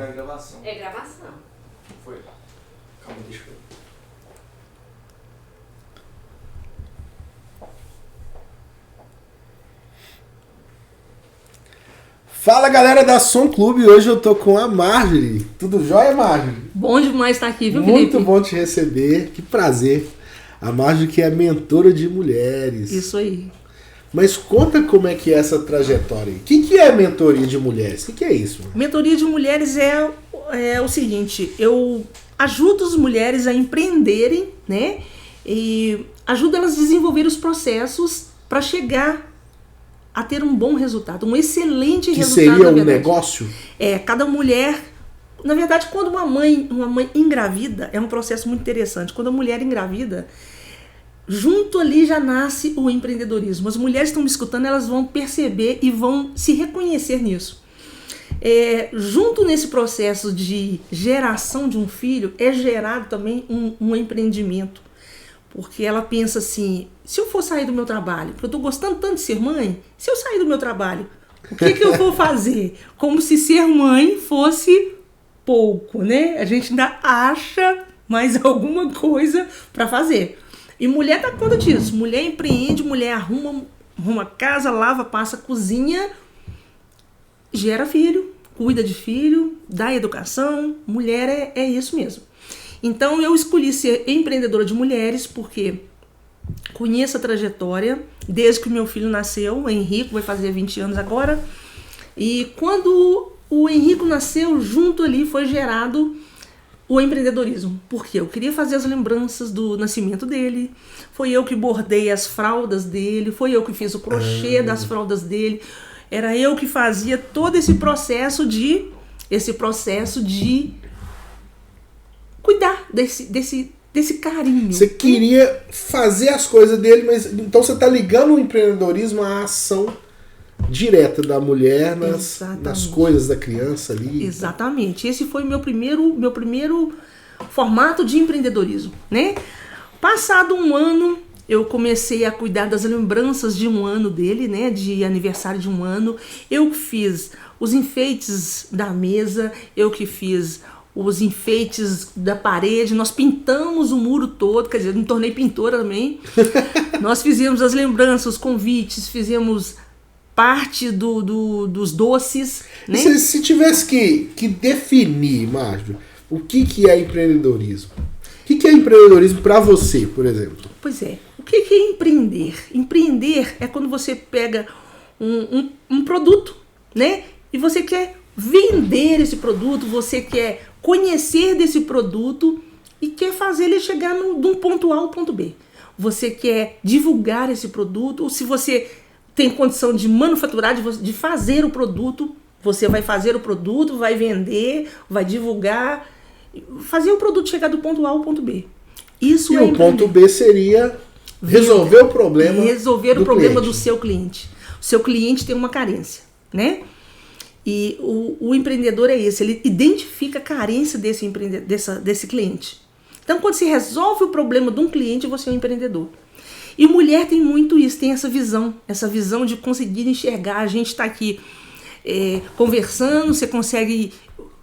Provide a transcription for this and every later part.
Era gravação. É gravação. Foi. Calma, deixa eu... Fala, galera da Som Clube, hoje eu tô com a Marjorie. Tudo jóia, Marjorie? Bom demais estar aqui, viu, Felipe? Muito bom te receber, que prazer. A Marjorie que é mentora de mulheres. Isso aí. Mas conta como é que é essa trajetória aí. O que é mentoria de mulheres? O que é isso? Mentoria de mulheres é o seguinte, eu ajudo as mulheres a empreenderem, né? E ajudo elas a desenvolver os processos para chegar a ter um bom resultado, um excelente resultado. Que seria um negócio? Cada mulher... Na verdade, quando uma mãe engravida, é um processo muito interessante. Quando a mulher engravida, junto ali já nasce o empreendedorismo. As mulheres que estão me escutando, elas vão perceber e vão se reconhecer nisso. Junto nesse processo de geração de um filho, é gerado também um empreendimento. Porque ela pensa assim, se eu for sair do meu trabalho, porque eu estou gostando tanto de ser mãe, se eu sair do meu trabalho, o que eu vou fazer? Como se ser mãe fosse pouco, né? A gente ainda acha mais alguma coisa para fazer. E mulher dá conta disso. Mulher empreende, mulher arruma casa, lava, passa, cozinha, gera filho, cuida de filho, dá educação. Mulher é isso mesmo. Então eu escolhi ser empreendedora de mulheres porque conheço a trajetória desde que o meu filho nasceu. O Henrico vai fazer 20 anos agora. E quando o Henrico nasceu, junto ali foi gerado o empreendedorismo. Porque eu queria fazer as lembranças do nascimento dele. Foi eu que bordei as fraldas dele. Foi eu que fiz o crochê das fraldas dele. Era eu que fazia todo esse processo de cuidar desse carinho. Você queria fazer as coisas dele, mas então você está ligando o empreendedorismo à ação direta da mulher nas coisas da criança ali. Exatamente. Esse foi meu primeiro formato de empreendedorismo, né? Passado um ano, eu comecei a cuidar das lembranças de um ano dele, né? De aniversário de um ano. Eu que fiz os enfeites da mesa, eu que fiz os enfeites da parede, nós pintamos o muro todo, quer dizer, eu me tornei pintora também. Nós fizemos as lembranças, os convites, fizemos parte dos doces, né? Se tivesse que definir, Márcio, o que é empreendedorismo? O que é empreendedorismo para você, por exemplo? Pois é, o que é empreender? Empreender é quando você pega um produto, né? E você quer vender esse produto, você quer conhecer desse produto e quer fazer ele chegar de um ponto A ao ponto B. Você quer divulgar esse produto, ou se você tem condição de manufaturar, de fazer o produto, você vai fazer o produto, vai vender, vai divulgar, fazer o produto chegar do ponto A ao ponto B. Isso é empreender. O ponto B seria resolver o problema do seu cliente. O seu cliente tem uma carência, né? E o empreendedor é esse, ele identifica a carência desse cliente. Então, quando se resolve o problema de um cliente, você é um empreendedor. E mulher tem muito isso, tem essa visão de conseguir enxergar. A gente está aqui conversando, você consegue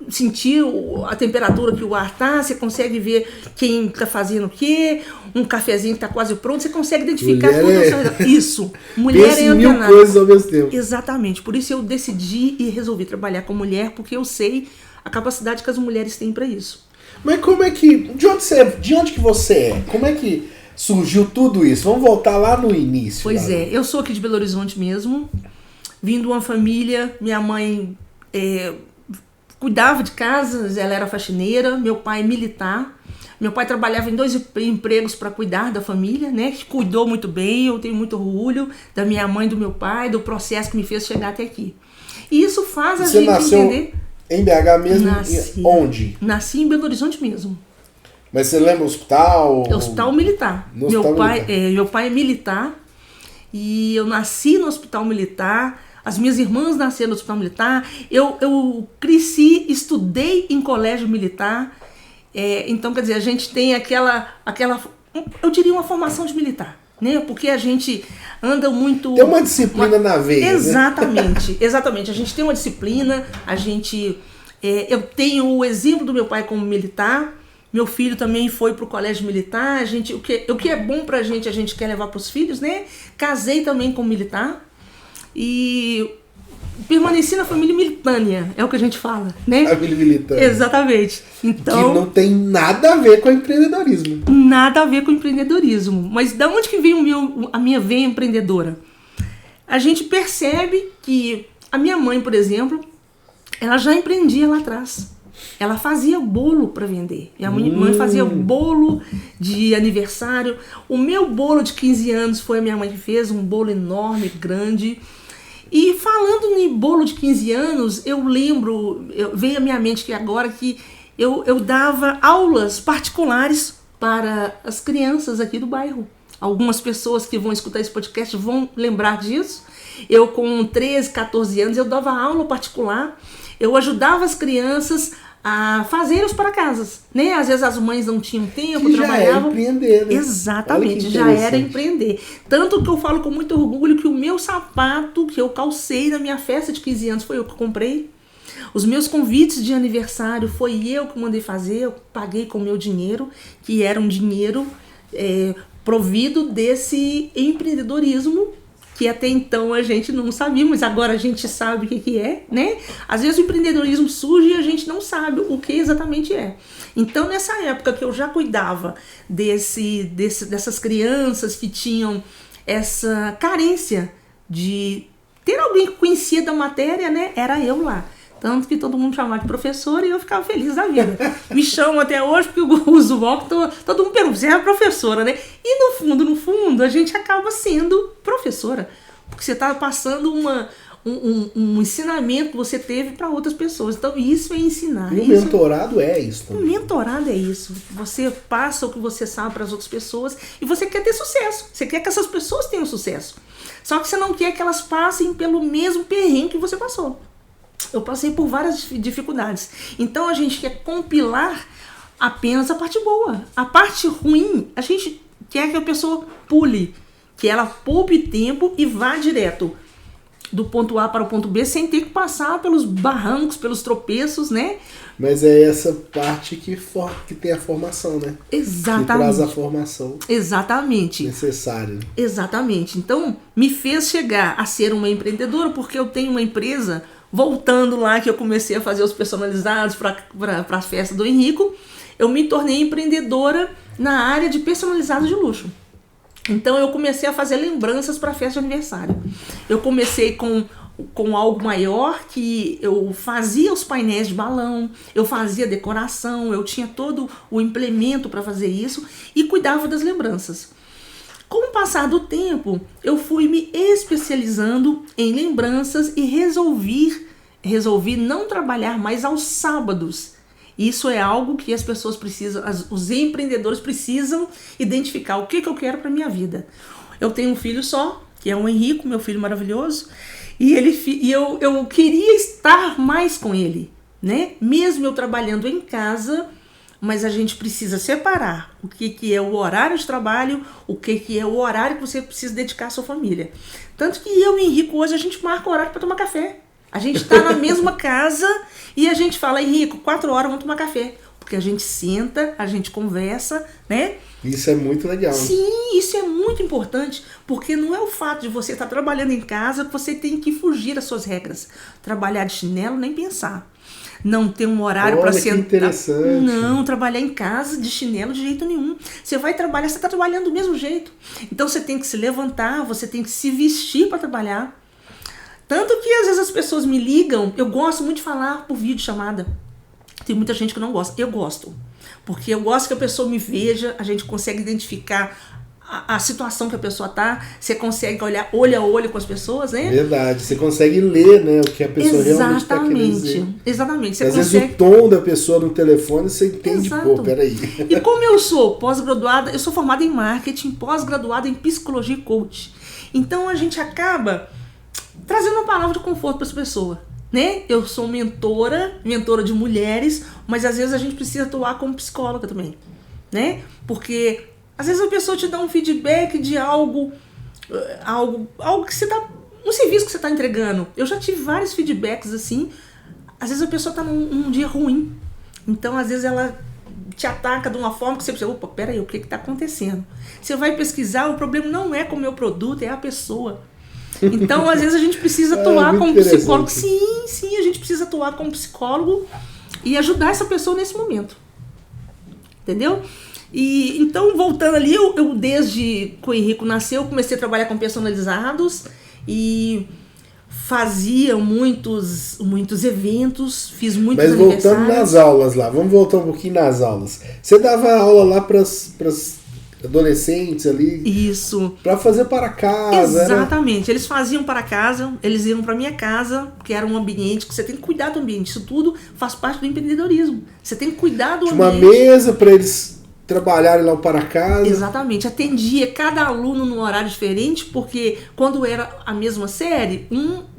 sentir a temperatura que o ar está, você consegue ver quem está fazendo o quê, um cafezinho que está quase pronto, você consegue identificar tudo. Isso, mulher é mil coisas ao mesmo tempo. Exatamente, por isso eu decidi e resolvi trabalhar com mulher, porque eu sei a capacidade que as mulheres têm para isso. Mas como é que, de onde que você é? Como é que surgiu tudo isso? Vamos voltar lá no início. Pois eu sou aqui de Belo Horizonte mesmo, vim de uma família, minha mãe cuidava de casa, ela era faxineira, meu pai militar. Meu pai trabalhava em 2 empregos para cuidar da família, né? Que cuidou muito bem, eu tenho muito orgulho da minha mãe, do meu pai, do processo que me fez chegar até aqui. E isso faz a gente entender. Em BH mesmo? Onde? Nasci em Belo Horizonte mesmo. Mas você lembra o hospital? Hospital militar. Meu pai é militar e eu nasci no hospital militar. As minhas irmãs nasceram no hospital militar. Eu cresci, estudei em colégio militar. Então, quer dizer, a gente tem aquela, eu diria, uma formação de militar, né? Porque a gente anda muito... Tem uma disciplina na veia, exatamente, né? Exatamente. A gente tem uma disciplina, a gente Eu tenho o exemplo do meu pai como militar. Meu filho também foi pro colégio militar. O que é bom pra gente, a gente quer levar pros filhos, né? Casei também como militar. E permaneci na família militânia, é o que a gente fala, né? Família militânia. Exatamente. Então, que não tem nada a ver com empreendedorismo. Nada a ver com empreendedorismo. Mas da onde que veio a minha veia empreendedora? A gente percebe que a minha mãe, por exemplo, ela já empreendia lá atrás. Ela fazia bolo para vender. Minha mãe fazia bolo de aniversário. O meu bolo de 15 anos foi a minha mãe que fez, um bolo enorme, grande. E falando em bolo de 15 anos, eu lembro, veio à minha mente que agora que eu dava aulas particulares para as crianças aqui do bairro. Algumas pessoas que vão escutar esse podcast vão lembrar disso. Eu com 13, 14 anos, eu dava aula particular. Eu ajudava as crianças a fazer os para-casas, né? Às vezes as mães não tinham tempo, que trabalhavam. Já era empreender, né? Exatamente, já era empreender. Tanto que eu falo com muito orgulho que o meu sapato que eu calcei na minha festa de 15 anos foi eu que comprei. Os meus convites de aniversário foi eu que mandei fazer, eu paguei com o meu dinheiro, que era um dinheiro provido desse empreendedorismo que até então a gente não sabia, mas agora a gente sabe o que é, né? Às vezes o empreendedorismo surge e a gente não sabe o que exatamente é. Então, nessa época que eu já cuidava dessas crianças que tinham essa carência de ter alguém que conhecia da matéria, né? Era eu lá. Tanto que todo mundo chamava de professora e eu ficava feliz da vida. Me chamam até hoje porque eu uso óculos, todo mundo pergunta, você é professora, né? E no fundo, a gente acaba sendo professora. Porque você está passando um ensinamento que você teve para outras pessoas. Então, isso é ensinar. E o mentorado é isso também. O mentorado é isso. Você passa o que você sabe para as outras pessoas e você quer ter sucesso. Você quer que essas pessoas tenham sucesso. Só que você não quer que elas passem pelo mesmo perrengue que você passou. Eu passei por várias dificuldades. Então a gente quer compilar apenas a parte boa. A parte ruim, a gente quer que a pessoa pule, que ela poupe tempo e vá direto do ponto A para o ponto B sem ter que passar pelos barrancos, pelos tropeços, né? Mas é essa parte que tem a formação, né? Exatamente. Que traz a formação. Exatamente. Necessária. Exatamente. Então, me fez chegar a ser uma empreendedora porque eu tenho uma empresa. Voltando lá que eu comecei a fazer os personalizados para a festa do Henrico, eu me tornei empreendedora na área de personalizados de luxo. Então eu comecei a fazer lembranças para a festa de aniversário. Eu comecei com algo maior, que eu fazia os painéis de balão, eu fazia decoração, eu tinha todo o implemento para fazer isso e cuidava das lembranças. Com o passar do tempo, eu fui me especializando em lembranças e resolvi não trabalhar mais aos sábados. Isso é algo que as pessoas precisam, os empreendedores precisam identificar o que eu quero para minha vida. Eu tenho um filho só, que é o Henrico, meu filho maravilhoso, e eu queria estar mais com ele, né? Mesmo eu trabalhando em casa, mas a gente precisa separar o que é o horário de trabalho, o que é o horário que você precisa dedicar à sua família. Tanto que eu e o Henrico hoje a gente marca o horário para tomar café. A gente está na mesma casa e a gente fala, Henrico, 4 horas vamos tomar café. Porque a gente senta, a gente conversa, né? Isso é muito legal. Sim, isso é muito importante, porque não é o fato de você estar trabalhando em casa que você tem que fugir das suas regras. Trabalhar de chinelo, nem pensar. Não ter um horário para sentar. Interessante. Não, trabalhar em casa de chinelo de jeito nenhum. Você vai trabalhar, você está trabalhando do mesmo jeito. Então você tem que se levantar, você tem que se vestir para trabalhar. Tanto que às vezes as pessoas me ligam, eu gosto muito de falar por videochamada. Tem muita gente que não gosta. Eu gosto. Porque eu gosto que a pessoa me veja, a gente consegue identificar a situação que a pessoa tá, você consegue olhar olho a olho com as pessoas, né? Verdade, você consegue ler, né, o que a pessoa realmente está querendo dizer. Exatamente. Você às consegue... vezes o tom da pessoa no telefone, você entende, pô, peraí. E como eu sou pós-graduada, eu sou formada em marketing, pós-graduada em psicologia e coach. Então a gente acaba trazendo uma palavra de conforto para essa pessoa, né? Eu sou mentora de mulheres, mas às vezes a gente precisa atuar como psicóloga também, né? Porque às vezes a pessoa te dá um feedback de algo que você tá, um serviço que você está entregando. Eu já tive vários feedbacks assim, Às vezes a pessoa está num dia ruim. Então, às vezes, ela te ataca de uma forma que você pensa, opa, peraí, o que está acontecendo? Você vai pesquisar, o problema não é com o meu produto, é a pessoa. Então, às vezes, a gente precisa atuar como psicólogo. Sim, a gente precisa atuar como psicólogo e ajudar essa pessoa nesse momento. Entendeu? E então, voltando ali, eu desde que o Henrico nasceu, eu comecei a trabalhar com personalizados e fazia muitos eventos, fiz muitos aniversários. Mas voltando nas aulas lá, vamos voltar um pouquinho nas aulas. Você dava aula lá para as adolescentes ali? Isso. Para fazer para casa. Exatamente. Eles faziam para casa, eles iam para minha casa, que era um ambiente que você tem que cuidar do ambiente. Isso tudo faz parte do empreendedorismo. Você tem que cuidar do ambiente. Uma mesa para eles trabalharem lá para casa. Exatamente. Atendia cada aluno num horário diferente, porque quando era a mesma série,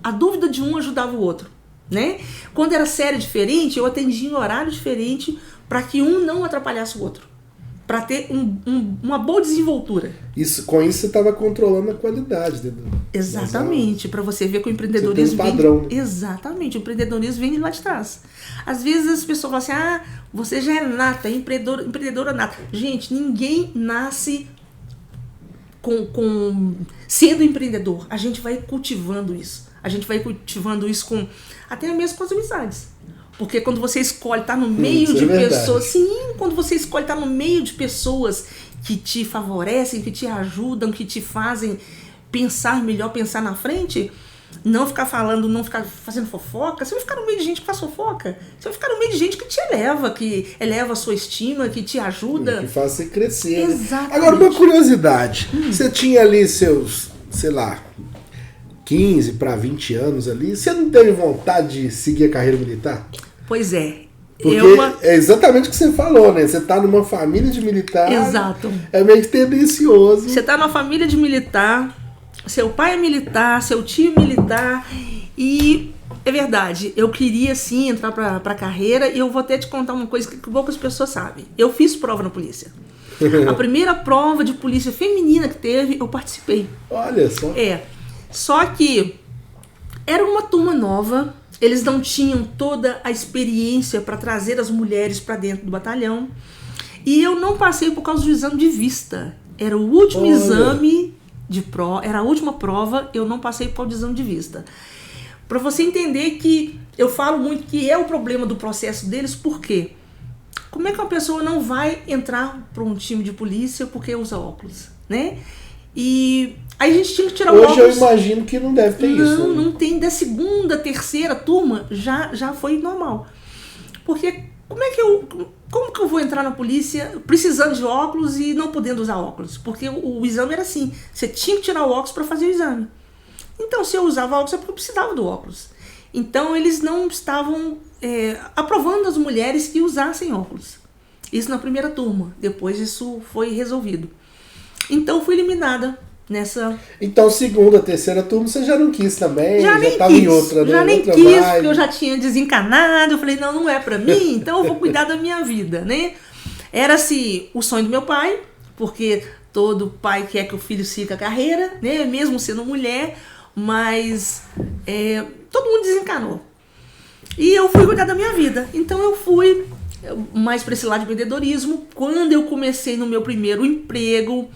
a dúvida de um ajudava o outro, né? Quando era série diferente, eu atendia em horário diferente para que um não atrapalhasse o outro, para ter uma boa desenvoltura. Com isso você estava controlando a qualidade. Exatamente, para você ver que o empreendedorismo você tem um padrão, vem... Exatamente, o empreendedorismo vem de lá de trás. Às vezes as pessoas falam assim, você já é nata, empreendedora nata. Gente, ninguém nasce sendo empreendedor. A gente vai cultivando isso. A gente vai cultivando isso até mesmo com as amizades. Porque quando você escolhe estar no meio de pessoas... Sim, quando você escolhe estar no meio de pessoas que te favorecem, que te ajudam, que te fazem pensar melhor, pensar na frente, não ficar falando, não ficar fazendo fofoca. Você vai ficar no meio de gente que faz fofoca. Você vai ficar no meio de gente que te eleva, que eleva a sua estima, que te ajuda. Que faz você crescer. Exatamente. Agora, uma curiosidade. Você tinha ali seus, sei lá, 15 para 20 anos ali. Você não teve vontade de seguir a carreira militar? Pois é. Porque é exatamente o que você falou, né? Você tá numa família de militar. Exato. É meio que tendencioso. Você tá numa família de militar, seu pai é militar, seu tio é militar, e é verdade, eu queria sim entrar pra carreira, e eu vou até te contar uma coisa que poucas pessoas sabem. Eu fiz prova na polícia. A primeira prova de polícia feminina que teve, eu participei. Olha só. Só que era uma turma nova, eles não tinham toda a experiência para trazer as mulheres para dentro do batalhão. E eu não passei por causa do exame de vista. Era o último exame era a última prova, eu não passei por causa do exame de vista. Para você entender que eu falo muito que é o problema do processo deles, por quê? Como é que uma pessoa não vai entrar para um time de polícia porque usa óculos, né? E aí a gente tinha que tirar o óculos. Hoje eu imagino que não deve ter isso. Não tem. Da segunda, terceira turma já foi normal. Porque como que eu vou entrar na polícia precisando de óculos e não podendo usar óculos? Porque o exame era assim, você tinha que tirar o óculos para fazer o exame. Então, se eu usava óculos é porque eu precisava do óculos. Então, eles não estavam aprovando as mulheres que usassem óculos. Isso na primeira turma. Depois isso foi resolvido. Então, fui eliminada nessa... Então, segunda, terceira turma, você já não quis também? Já estava em outra, né? Já nem outra quis, vibe. porque eu já tinha desencanado. Eu falei, não é pra mim, então eu vou cuidar da minha vida, né? Era-se o sonho do meu pai, porque todo pai quer que o filho siga a carreira, né? Mesmo sendo mulher, mas todo mundo desencanou. E eu fui cuidar da minha vida. Então eu fui mais para esse lado de empreendedorismo. Quando eu comecei no meu primeiro emprego,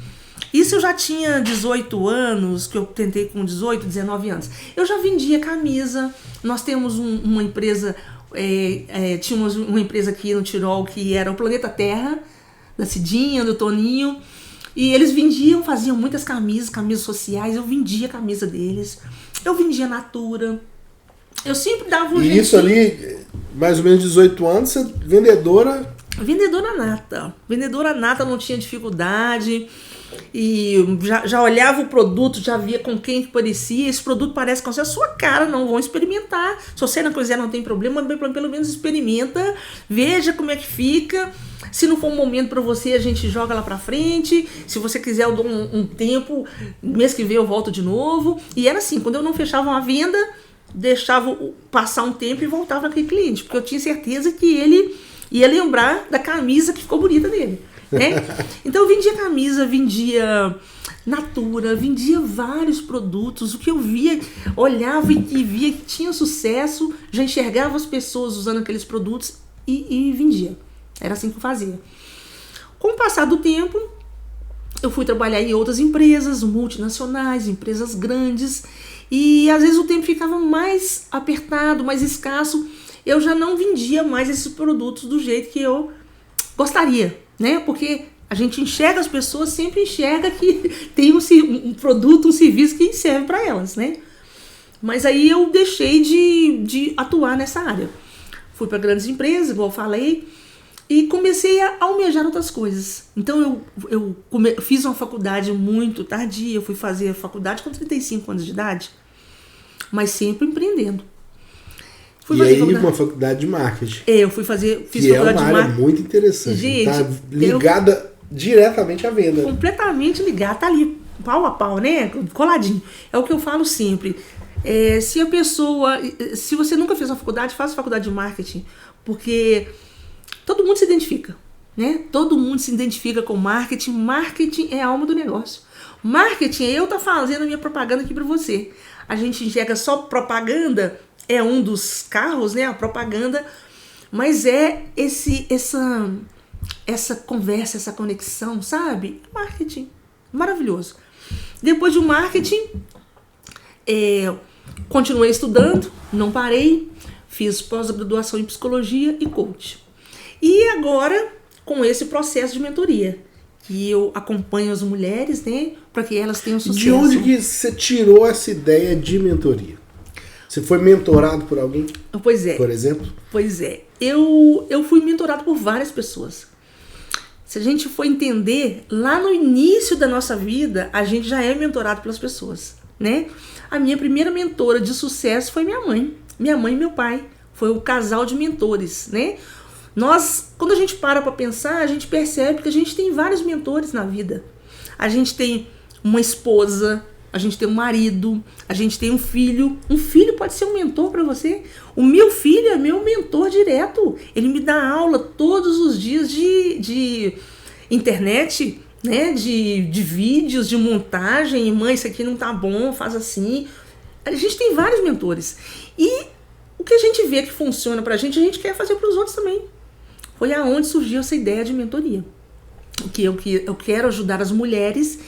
isso eu já tinha 18 anos, que eu tentei com 18, 19 anos. Eu já vendia camisa. Nós temos uma empresa, tínhamos uma empresa aqui no Tirol que era o Planeta Terra, da Cidinha, do Toninho. E eles faziam muitas camisas sociais. Eu vendia a camisa deles. Eu vendia Natura. Eu sempre dava um jeito. E isso ali, mais ou menos 18 anos, você vendedora... Vendedora nata. Vendedora nata, não tinha dificuldade. E já olhava o produto, já via com quem que parecia. Esse produto parece com a sua cara, não vão experimentar. Se você não quiser, não tem problema, pelo menos experimenta, veja como é que fica. Se não for um momento para você, a gente joga lá pra frente. Se você quiser, eu dou um tempo, mês que vem eu volto de novo. E era assim, quando eu não fechava uma venda, deixava passar um tempo e voltava naquele cliente, porque eu tinha certeza que ele ia lembrar da camisa que ficou bonita dele, né? Então eu vendia camisa, vendia Natura, vendia vários produtos. O que eu via, olhava e via que tinha sucesso, já enxergava as pessoas usando aqueles produtos e vendia. Era assim que eu fazia. Com o passar do tempo, eu fui trabalhar em outras empresas, multinacionais, empresas grandes, e às vezes o tempo ficava mais apertado, mais escasso. Eu já não vendia mais esses produtos do jeito que eu gostaria, né? Porque a gente enxerga as pessoas, sempre enxerga que tem um produto, um serviço que serve para elas, né? Mas aí eu deixei de atuar nessa área. Fui para grandes empresas, igual eu falei, e comecei a almejar outras coisas. Então eu fiz uma faculdade muito tardia, eu fui fazer a faculdade com 35 anos de idade, mas sempre empreendendo. E aí uma faculdade de marketing. Eu fiz faculdade de marketing. É uma área muito interessante. Gente, tá ligada diretamente à venda. Completamente ligada, tá ali, pau a pau, né? Coladinho. É o que eu falo sempre. Se você nunca fez uma faculdade, faça faculdade de marketing, porque todo mundo se identifica, né? Todo mundo se identifica com marketing. Marketing é a alma do negócio. Marketing é eu estar fazendo a minha propaganda aqui para você. A gente enxerga só propaganda, é um dos carros, né? A propaganda, mas é essa conversa, essa conexão, sabe? Marketing, maravilhoso. Depois do marketing, continuei estudando, não parei, fiz pós-graduação em psicologia e coach. E agora, com esse processo de mentoria, que eu acompanho as mulheres, né, para que elas tenham sucesso. De onde que você tirou essa ideia de mentoria? Você foi mentorado por alguém? Pois é. Por exemplo? Pois é. Eu fui mentorado por várias pessoas. Se a gente for entender, lá no início da nossa vida, a gente já é mentorado pelas pessoas, né? A minha primeira mentora de sucesso foi minha mãe. Minha mãe e meu pai. Foi o casal de mentores, né? Quando a gente para pensar, a gente percebe que a gente tem vários mentores na vida. A gente tem uma esposa, a gente tem um marido, a gente tem um filho. Um filho pode ser um mentor para você. O meu filho é meu mentor direto. Ele me dá aula todos os dias de internet, né? De vídeos, de montagem. Mãe, isso aqui não tá bom, faz assim. A gente tem vários mentores. E o que a gente vê que funciona pra gente, a gente quer fazer para os outros também. Foi aonde surgiu essa ideia de mentoria. Eu quero ajudar as mulheres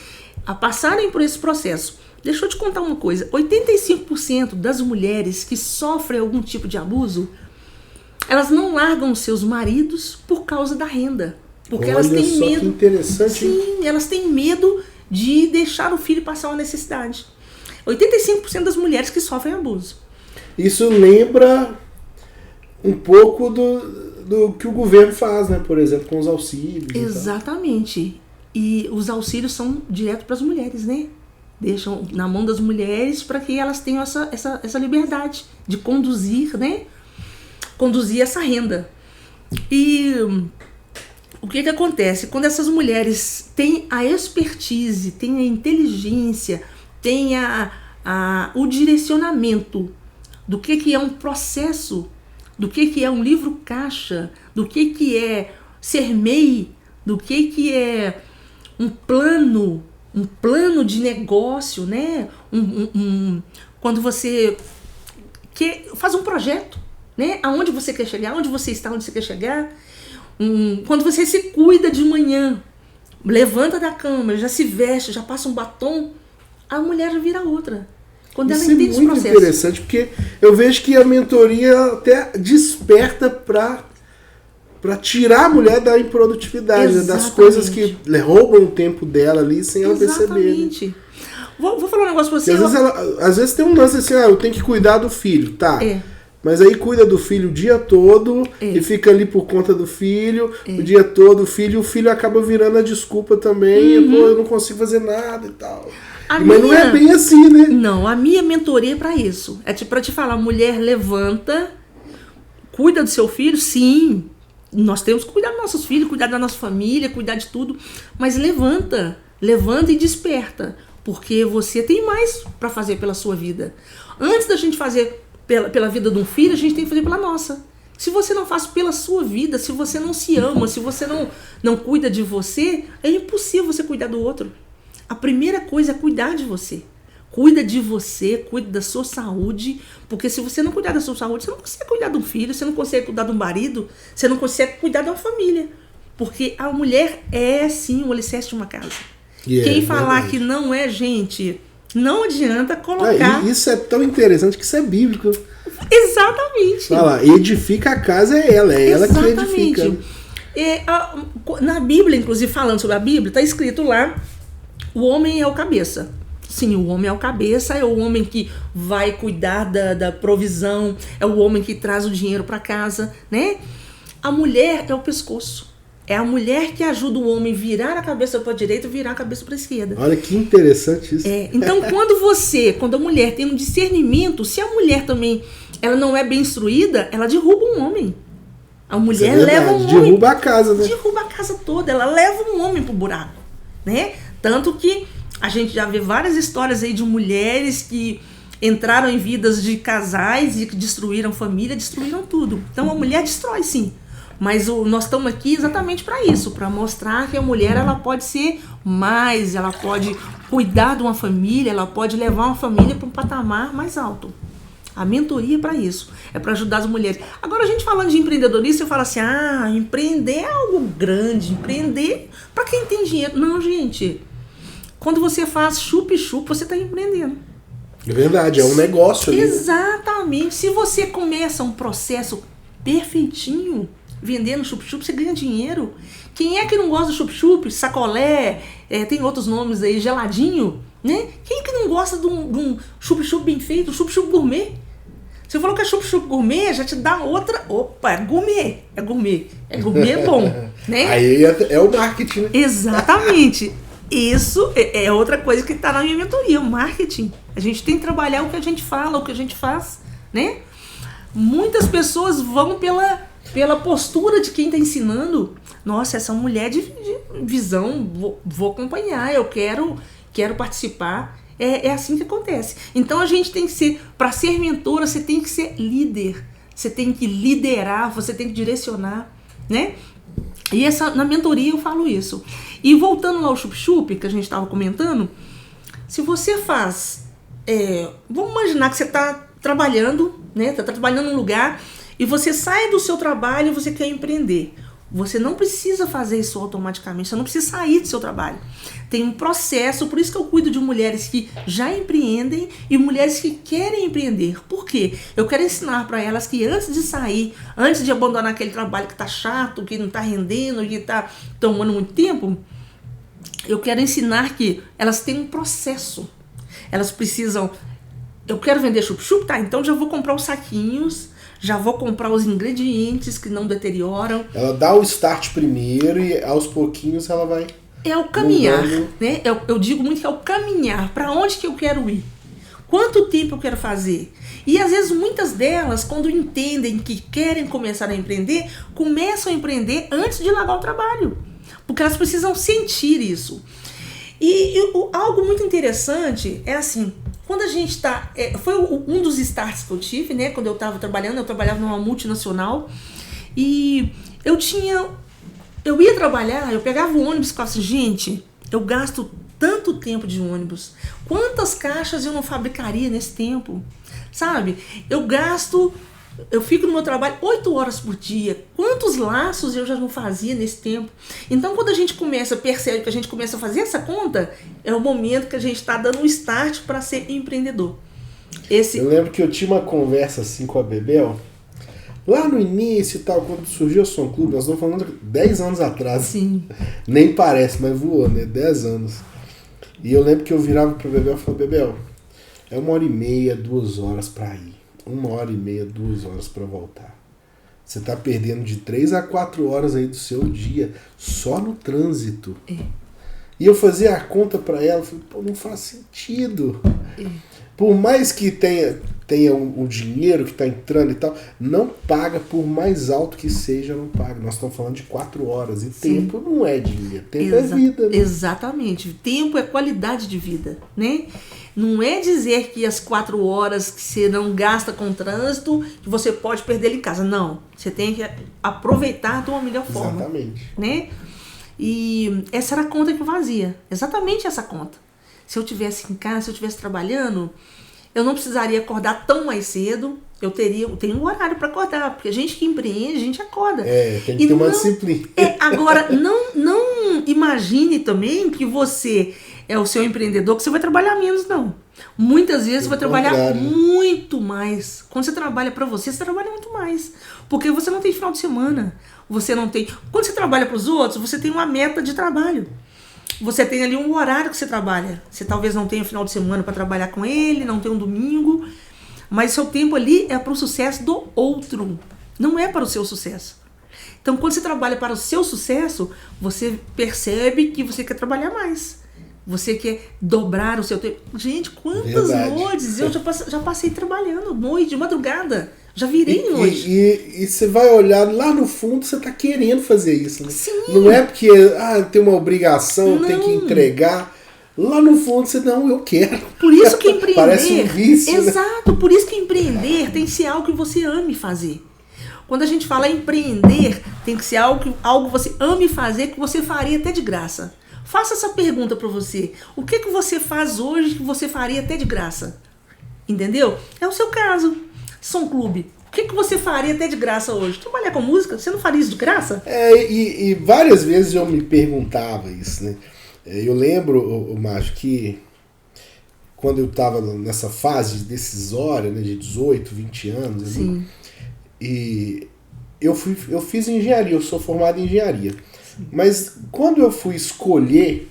a passarem por esse processo. Deixa eu te contar uma coisa. 85% das mulheres que sofrem algum tipo de abuso, elas não largam os seus maridos por causa da renda. Porque elas têm medo. Que interessante. Sim, elas têm medo de deixar o filho passar uma necessidade. 85% das mulheres que sofrem abuso. Isso lembra um pouco do que o governo faz, né? Por exemplo, com os auxílios. Exatamente. E os auxílios são direto para as mulheres, né? Deixam na mão das mulheres para que elas tenham essa liberdade de conduzir, né? Conduzir essa renda. E o que acontece? Quando essas mulheres têm a expertise, têm a inteligência, têm o direcionamento do que é um processo, do que é um livro caixa, do que é ser MEI, do que é um plano de negócio, né? Quando você faz um projeto, né? Aonde você quer chegar, onde você está, onde você quer chegar. Quando você se cuida de manhã, levanta da cama, já se veste, já passa um batom, a mulher já vira outra. Quando ela entende esse processo. Isso é muito interessante, porque eu vejo que a mentoria até desperta para tirar a mulher da improdutividade, né? Das coisas que roubam o tempo dela ali sem ela perceber. Exatamente. Né? Vou falar um negócio pra você. Às vezes tem um lance assim, eu tenho que cuidar do filho, tá? Mas aí cuida do filho o dia todo e fica ali por conta do filho o dia todo, o filho acaba virando a desculpa também, eu não consigo fazer nada e tal. Mas não é bem assim, né? Não, a minha mentoria é pra isso. É pra te falar, mulher, levanta, cuida do seu filho, sim. Nós temos que cuidar dos nossos filhos, cuidar da nossa família, cuidar de tudo. Mas levanta e desperta. Porque você tem mais pra fazer pela sua vida. Antes da gente fazer pela vida de um filho, a gente tem que fazer pela nossa. Se você não faz pela sua vida, se você não se ama, se você não cuida de você, é impossível você cuidar do outro. A primeira coisa é cuidar de você. Cuida de você, cuida da sua saúde, porque se você não cuidar da sua saúde, você não consegue cuidar de um filho, você não consegue cuidar de um marido, você não consegue cuidar de uma família. Porque a mulher é, sim, o alicerce de uma casa. Quem falar que não é, gente, não adianta colocar... Isso é tão interessante que isso é bíblico. Exatamente. Fala, edifica a casa é ela que edifica. Na Bíblia, inclusive, falando sobre a Bíblia, está escrito lá, o homem é o cabeça. Sim, o homem é o cabeça, é o homem que vai cuidar da provisão, é o homem que traz o dinheiro para casa, né? A mulher é o pescoço. É a mulher que ajuda o homem a virar a cabeça para a direita e virar a cabeça para a esquerda. Olha que interessante isso. Então, quando a mulher tem um discernimento, se a mulher também ela não é bem instruída, ela derruba um homem. A mulher leva um homem... Derruba a casa, né? Derruba a casa toda. Ela leva um homem pro buraco, né? Tanto que a gente já vê várias histórias aí de mulheres que entraram em vidas de casais e que destruíram família, destruíram tudo. Então a mulher destrói, sim. Mas nós estamos aqui exatamente para isso, para mostrar que a mulher ela pode ser mais, ela pode cuidar de uma família, ela pode levar uma família para um patamar mais alto. A mentoria é para isso, é para ajudar as mulheres. Agora, a gente falando de empreendedorismo, você fala assim, empreender é algo grande, empreender para quem tem dinheiro. Não, gente, quando você faz chup-chup, você está empreendendo. É verdade, é um negócio ali. Exatamente. Se você começa um processo perfeitinho, vendendo chup-chup, você ganha dinheiro. Quem é que não gosta de chup-chup, sacolé, tem outros nomes aí, geladinho, né? Quem é que não gosta de um chup-chup bem feito, um chup-chup gourmet? Você falou que é chup-chup gourmet, já te dá outra... Opa, é gourmet. É gourmet. É gourmet bom, né? Aí é o marketing, né? Exatamente. Isso é outra coisa que está na minha mentoria, o marketing. A gente tem que trabalhar o que a gente fala, o que a gente faz, né? Muitas pessoas vão pela postura de quem está ensinando. Nossa, essa mulher de visão, vou acompanhar, eu quero participar. É assim que acontece. Então a gente tem que ser, para ser mentora, você tem que ser líder. Você tem que liderar, você tem que direcionar, né? E na mentoria eu falo isso. E voltando lá ao chup-chup, que a gente estava comentando, se você faz... vamos imaginar que você está trabalhando, né? Está trabalhando num lugar e você sai do seu trabalho e você quer empreender. Você não precisa fazer isso automaticamente, você não precisa sair do seu trabalho. Tem um processo, por isso que eu cuido de mulheres que já empreendem e mulheres que querem empreender. Por quê? Eu quero ensinar para elas que antes de sair, antes de abandonar aquele trabalho que está chato, que não está rendendo, que está tomando muito tempo, eu quero ensinar que elas têm um processo. Elas precisam... Eu quero vender chup-chup? Tá, então já vou comprar os saquinhos, já vou comprar os ingredientes que não deterioram. Ela dá o start primeiro e aos pouquinhos ela vai... É o caminhar, né? Eu digo muito que é o caminhar. Para onde que eu quero ir? Quanto tempo eu quero fazer? E às vezes muitas delas, quando entendem que querem começar a empreender, começam a empreender antes de largar o trabalho. Porque elas precisam sentir isso. E algo muito interessante é assim, quando a gente está... foi um dos starts que eu tive, né? Quando eu estava trabalhando, eu trabalhava numa multinacional. E eu ia trabalhar, eu pegava o ônibus e falava assim, gente, eu gasto tanto tempo de ônibus. Quantas caixas eu não fabricaria nesse tempo? Sabe? Eu fico no meu trabalho 8 horas por dia. Quantos laços eu já não fazia nesse tempo? Então, quando a gente percebe que a gente começa a fazer essa conta, é o momento que a gente está dando um start para ser empreendedor. Eu lembro que eu tinha uma conversa assim com a Bebel, lá no início e tal, quando surgiu o Som Clube, nós estamos falando de 10 anos atrás. Sim. Nem parece, mas voou, né? 10 anos. E eu lembro que eu virava pra Bebel e falava, Bebel, é 1h30, 2 horas pra ir. 1h30, 2 horas pra voltar. Você tá perdendo de 3 a 4 horas aí do seu dia só no trânsito. E eu fazia a conta pra ela, falei, pô, não faz sentido. Por mais que tenha o dinheiro que está entrando e tal, não paga, por mais alto que seja, não paga. Nós estamos falando de 4 horas. E Sim. Tempo não é dinheiro, tempo é vida. Né? Exatamente. Tempo é qualidade de vida, né? Não é dizer que as 4 horas que você não gasta com trânsito, que você pode perder ele em casa. Não. Você tem que aproveitar de uma melhor forma. Exatamente. Né? E essa era a conta que eu fazia. Exatamente essa conta. Se eu estivesse em casa, se eu estivesse trabalhando, eu não precisaria acordar tão mais cedo. Eu tenho um horário para acordar, porque a gente que empreende, a gente acorda. Tem que ter uma disciplina. Agora, não imagine também que você é o seu empreendedor, que você vai trabalhar menos, não. Muitas vezes você vai trabalhar muito mais. Quando você trabalha para você trabalha muito mais. Porque você não tem final de semana. Você não tem... Quando você trabalha para os outros, você tem uma meta de trabalho. Você tem ali um horário que você trabalha. Você talvez não tenha final de semana para trabalhar com ele, não tem um domingo... Mas seu tempo ali é para o sucesso do outro, não é para o seu sucesso. Então, quando você trabalha para o seu sucesso, você percebe que você quer trabalhar mais. Você quer dobrar o seu tempo. Gente, quantas noites eu já passei trabalhando, noite, de madrugada. Já virei noite. E você vai olhar lá no fundo, você está querendo fazer isso. Né? Sim. Não é porque tem uma obrigação, tem que entregar. Lá no fundo você eu quero. Por isso que empreender... Parece um vício, exato, por isso que empreender tem que ser algo que você ame fazer. Quando a gente fala empreender, tem que ser algo que você ame fazer, que você faria até de graça. Faça essa pergunta para você. O que você faz hoje que você faria até de graça? Entendeu? É o seu caso. Som Clube. O que você faria até de graça hoje? Trabalhar com música? Você não faria isso de graça? E várias vezes eu me perguntava isso, né? Eu lembro, Márcio, que quando eu estava nessa fase decisória, né, de 18, 20 anos, ali, e eu fiz engenharia, eu sou formado em engenharia. Sim. Mas quando eu fui escolher,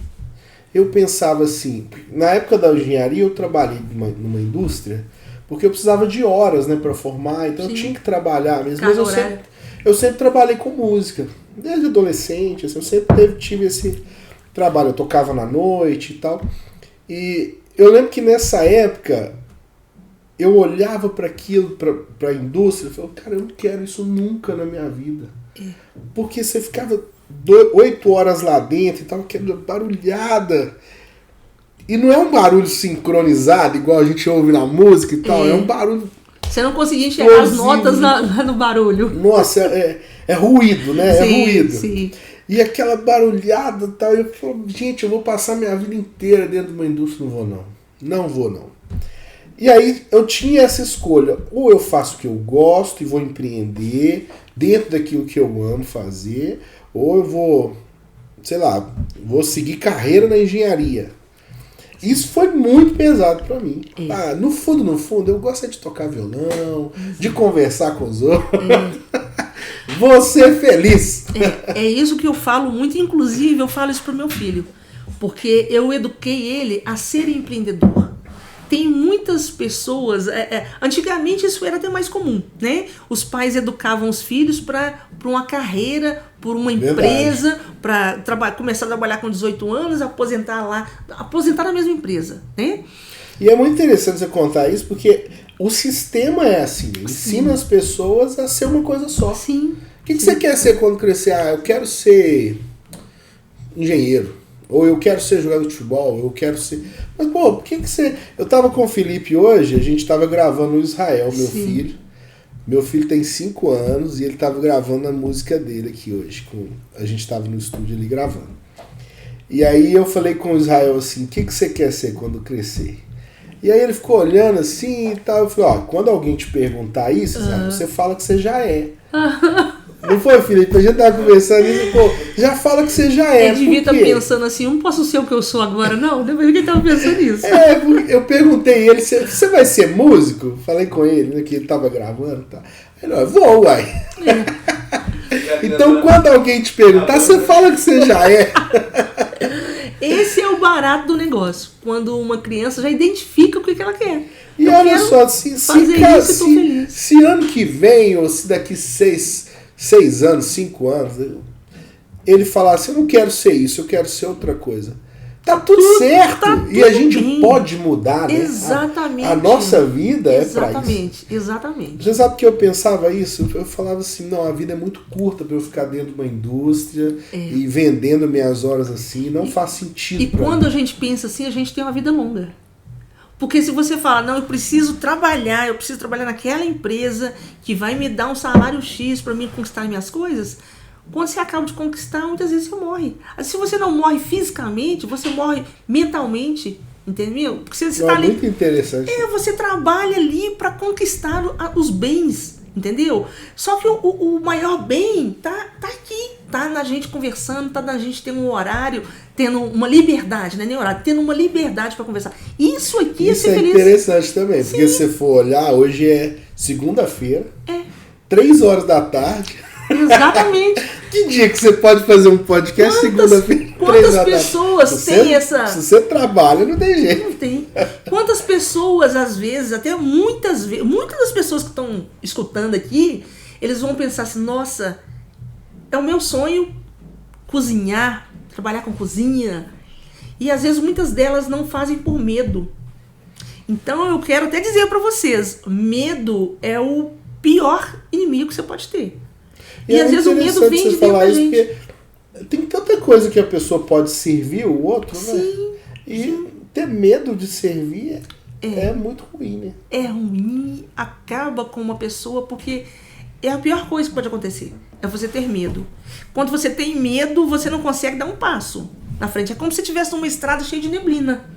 eu pensava assim, na época da engenharia eu trabalhei numa indústria, porque eu precisava de horas, né, para formar, então eu tinha que trabalhar mesmo. Mas eu sempre trabalhei com música, desde adolescente, assim, eu sempre tive esse... trabalho, eu tocava na noite e tal. E eu lembro que nessa época eu olhava para aquilo, para a indústria, e falava, cara, eu não quero isso nunca na minha vida. Porque você ficava 8 horas lá dentro e tava aquela barulhada. E não é um barulho sincronizado, igual a gente ouve na música e tal, é um barulho... Você não conseguia enxergar as notas no barulho. Nossa, é ruído, né? Sim, é ruído. Sim. E aquela barulhada e tal, eu falo, gente, eu vou passar minha vida inteira dentro de uma indústria, não vou não. Não vou não. E aí eu tinha essa escolha, ou eu faço o que eu gosto e vou empreender dentro daquilo que eu amo fazer, ou eu vou, sei lá, vou seguir carreira na engenharia. Isso foi muito pesado pra mim. No fundo, eu gosto de tocar violão, de conversar com os outros. Vou ser feliz. É isso que eu falo muito, inclusive eu falo isso pro meu filho, porque eu eduquei ele a ser empreendedor. Tem muitas pessoas, antigamente isso era até mais comum, né? Os pais educavam os filhos para uma carreira, por uma empresa, para começar a trabalhar com 18 anos, aposentar na mesma empresa, né? E é muito interessante você contar isso, porque o sistema é assim, ensina as pessoas a ser uma coisa só. Sim. O que você quer ser quando crescer? Eu quero ser engenheiro. Ou eu quero ser jogador de futebol, eu quero ser... Mas, pô, por que você... Eu tava com o Felipe hoje, a gente tava gravando no Israel, meu filho. Meu filho tem 5 anos e ele tava gravando a música dele aqui hoje. A gente tava no estúdio ali gravando. E aí eu falei com o Israel assim, o que você quer ser quando crescer? E aí ele ficou olhando assim e tal. Eu falei, quando alguém te perguntar isso, você fala que você já é. Não foi, Felipe? A gente tava conversando e pô, já fala que você já é. Ele devia estar pensando assim, eu não posso ser o que eu sou agora, não. Depois que ele tava pensando nisso. Eu perguntei ele, você vai ser músico? Falei com ele, né, que ele tava gravando e tal. Ele, vou, uai. Então, quando alguém te perguntar, você fala que você já é. Esse é o barato do negócio. Quando uma criança já identifica o que ela quer. E olha só, se ano que vem, ou se daqui 6 anos, 5 anos, ele falar assim, eu não quero ser isso, eu quero ser outra coisa. Tá tudo certo. E a gente pode mudar, né? Exatamente. A nossa vida é pra isso. Exatamente. Você sabe que eu pensava isso? Eu falava assim, não, a vida é muito curta pra eu ficar dentro de uma indústria e vendendo minhas horas assim, não faz sentido. E quando a gente pensa assim, a gente tem uma vida longa. Porque se você fala, não, eu preciso trabalhar naquela empresa que vai me dar um salário X para mim conquistar minhas coisas, Quando você acaba de conquistar, muitas vezes você morre. Se você não morre fisicamente, você morre mentalmente, entendeu? Porque você tá ali, muito interessante. Você trabalha ali para conquistar os bens, entendeu? Só que o maior bem tá aqui, tá na gente conversando, tá na gente tendo um horário, tendo uma liberdade, não é nem horário, tendo uma liberdade para conversar. Isso aqui Isso é ser feliz. Interessante também, Sim. porque se você for olhar, hoje é segunda-feira, 3 horas da tarde. Exatamente. Que dia que você pode fazer um podcast segunda-feira? Quantas pessoas têm essa... Se você trabalha, não tem jeito. Não tem. Quantas pessoas, às vezes, até muitas das pessoas que estão escutando aqui, eles vão pensar assim, nossa, é o meu sonho cozinhar, trabalhar com cozinha. E às vezes muitas delas não fazem por medo. Então eu quero até dizer para vocês, medo é o pior inimigo que você pode ter. E às vezes o medo vem de dentro da gente. Tem tanta coisa que a pessoa pode servir o outro, né? Sim. E ter medo de servir é muito ruim, né? É ruim, acaba com uma pessoa, porque é a pior coisa que pode acontecer. É você ter medo. Quando você tem medo, você não consegue dar um passo na frente. É como se estivesse numa estrada cheia de neblina.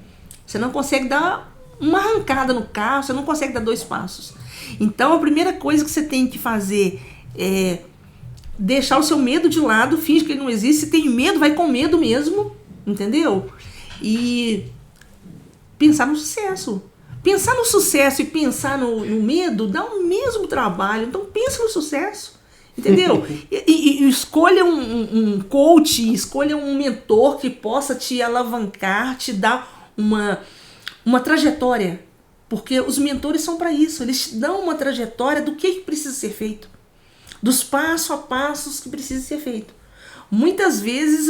Você não consegue dar uma arrancada no carro, você não consegue dar 2 passos. Então a primeira coisa que você tem que fazer é deixar o seu medo de lado, finge que ele não existe. Se tem medo, vai com medo mesmo, entendeu? E pensar no sucesso. Pensar no sucesso e pensar no medo dá o mesmo trabalho. Então pense no sucesso, entendeu? e escolha um coach, escolha um mentor que possa te alavancar, te dar uma trajetória. Porque os mentores são para isso. Eles te dão uma trajetória do que precisa ser feito. Dos passos a passos que precisa ser feito. Muitas vezes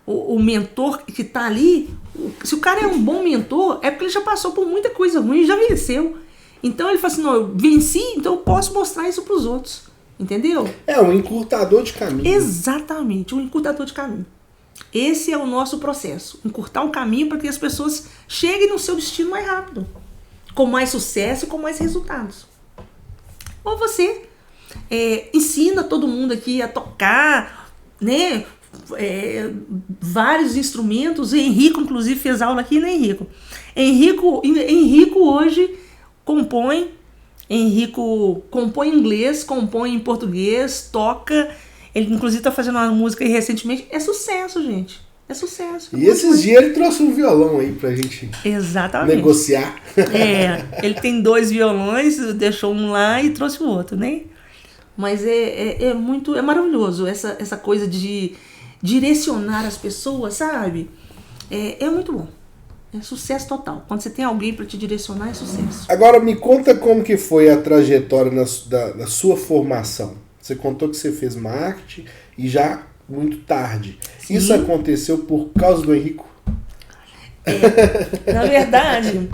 o mentor que está ali, se o cara é um bom mentor, é porque ele já passou por muita coisa ruim, já venceu. Então ele fala assim, não, eu venci, então eu posso mostrar isso para os outros. Entendeu? É um encurtador de caminho. Exatamente, um encurtador de caminho. Esse é o nosso processo. Encurtar um caminho para que as pessoas cheguem no seu destino mais rápido. Com mais sucesso e com mais resultados. Ou você ensina todo mundo aqui a tocar, né? Vários instrumentos. O Henrico, inclusive, fez aula aqui, né, Henrico? Henrico hoje compõe. Henrico compõe em inglês, compõe em português, toca. Ele, inclusive, está fazendo uma música aí recentemente. É sucesso, gente. É sucesso. E esses dias ele trouxe um violão aí pra gente negociar. Ele tem 2 violões, deixou um lá e trouxe o outro, né? Mas é maravilhoso essa coisa de direcionar as pessoas, sabe? É muito bom. É sucesso total. Quando você tem alguém para te direcionar, é sucesso. Agora me conta como que foi a trajetória da sua formação. Você contou que você fez marketing e já muito tarde. Sim. Isso aconteceu por causa do Henrico? Na verdade...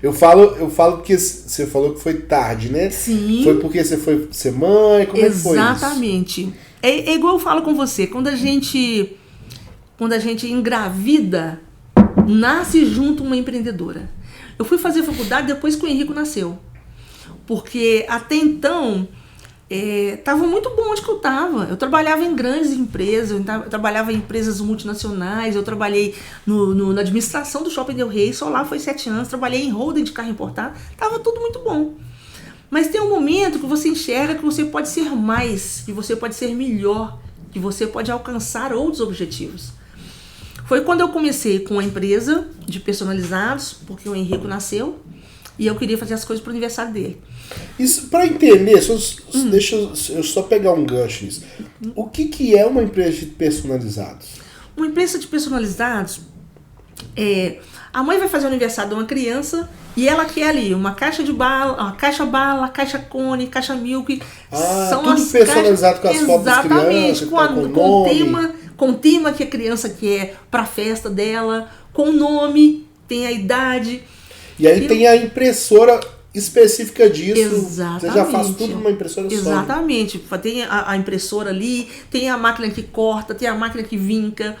Eu falo porque você falou que foi tarde, né? Sim. Foi porque você foi ser mãe? Como é que foi isso? Exatamente. É igual eu falo com você. Quando a gente engravida, nasce junto uma empreendedora. Eu fui fazer faculdade depois que o Henrico nasceu. Porque até então... Tava muito bom onde que eu estava. Eu trabalhava em grandes empresas, eu trabalhava em empresas multinacionais, eu trabalhei na administração do Shopping Del Rey, só lá foi 7 anos, trabalhei em holding de carro importado, tava tudo muito bom. Mas tem um momento que você enxerga que você pode ser mais, que você pode ser melhor, que você pode alcançar outros objetivos. Foi quando eu comecei com a empresa de personalizados, porque o Henrico nasceu, e eu queria fazer as coisas pro aniversário dele. Isso, para entender, deixa eu só pegar um gancho nisso. O que é uma empresa de personalizados? Uma empresa de personalizados a mãe vai fazer o aniversário de uma criança e ela quer ali uma caixa de bala, uma caixa bala, caixa cone, caixa milk. São tudo personalizado com as fotos das crianças, com o tema que a criança quer para a festa dela, com o nome, tem a idade. E aí tem a impressora específica disso. Exatamente. Você já faz tudo numa impressora só. Exatamente. Tem a impressora ali, tem a máquina que corta, tem a máquina que vinca.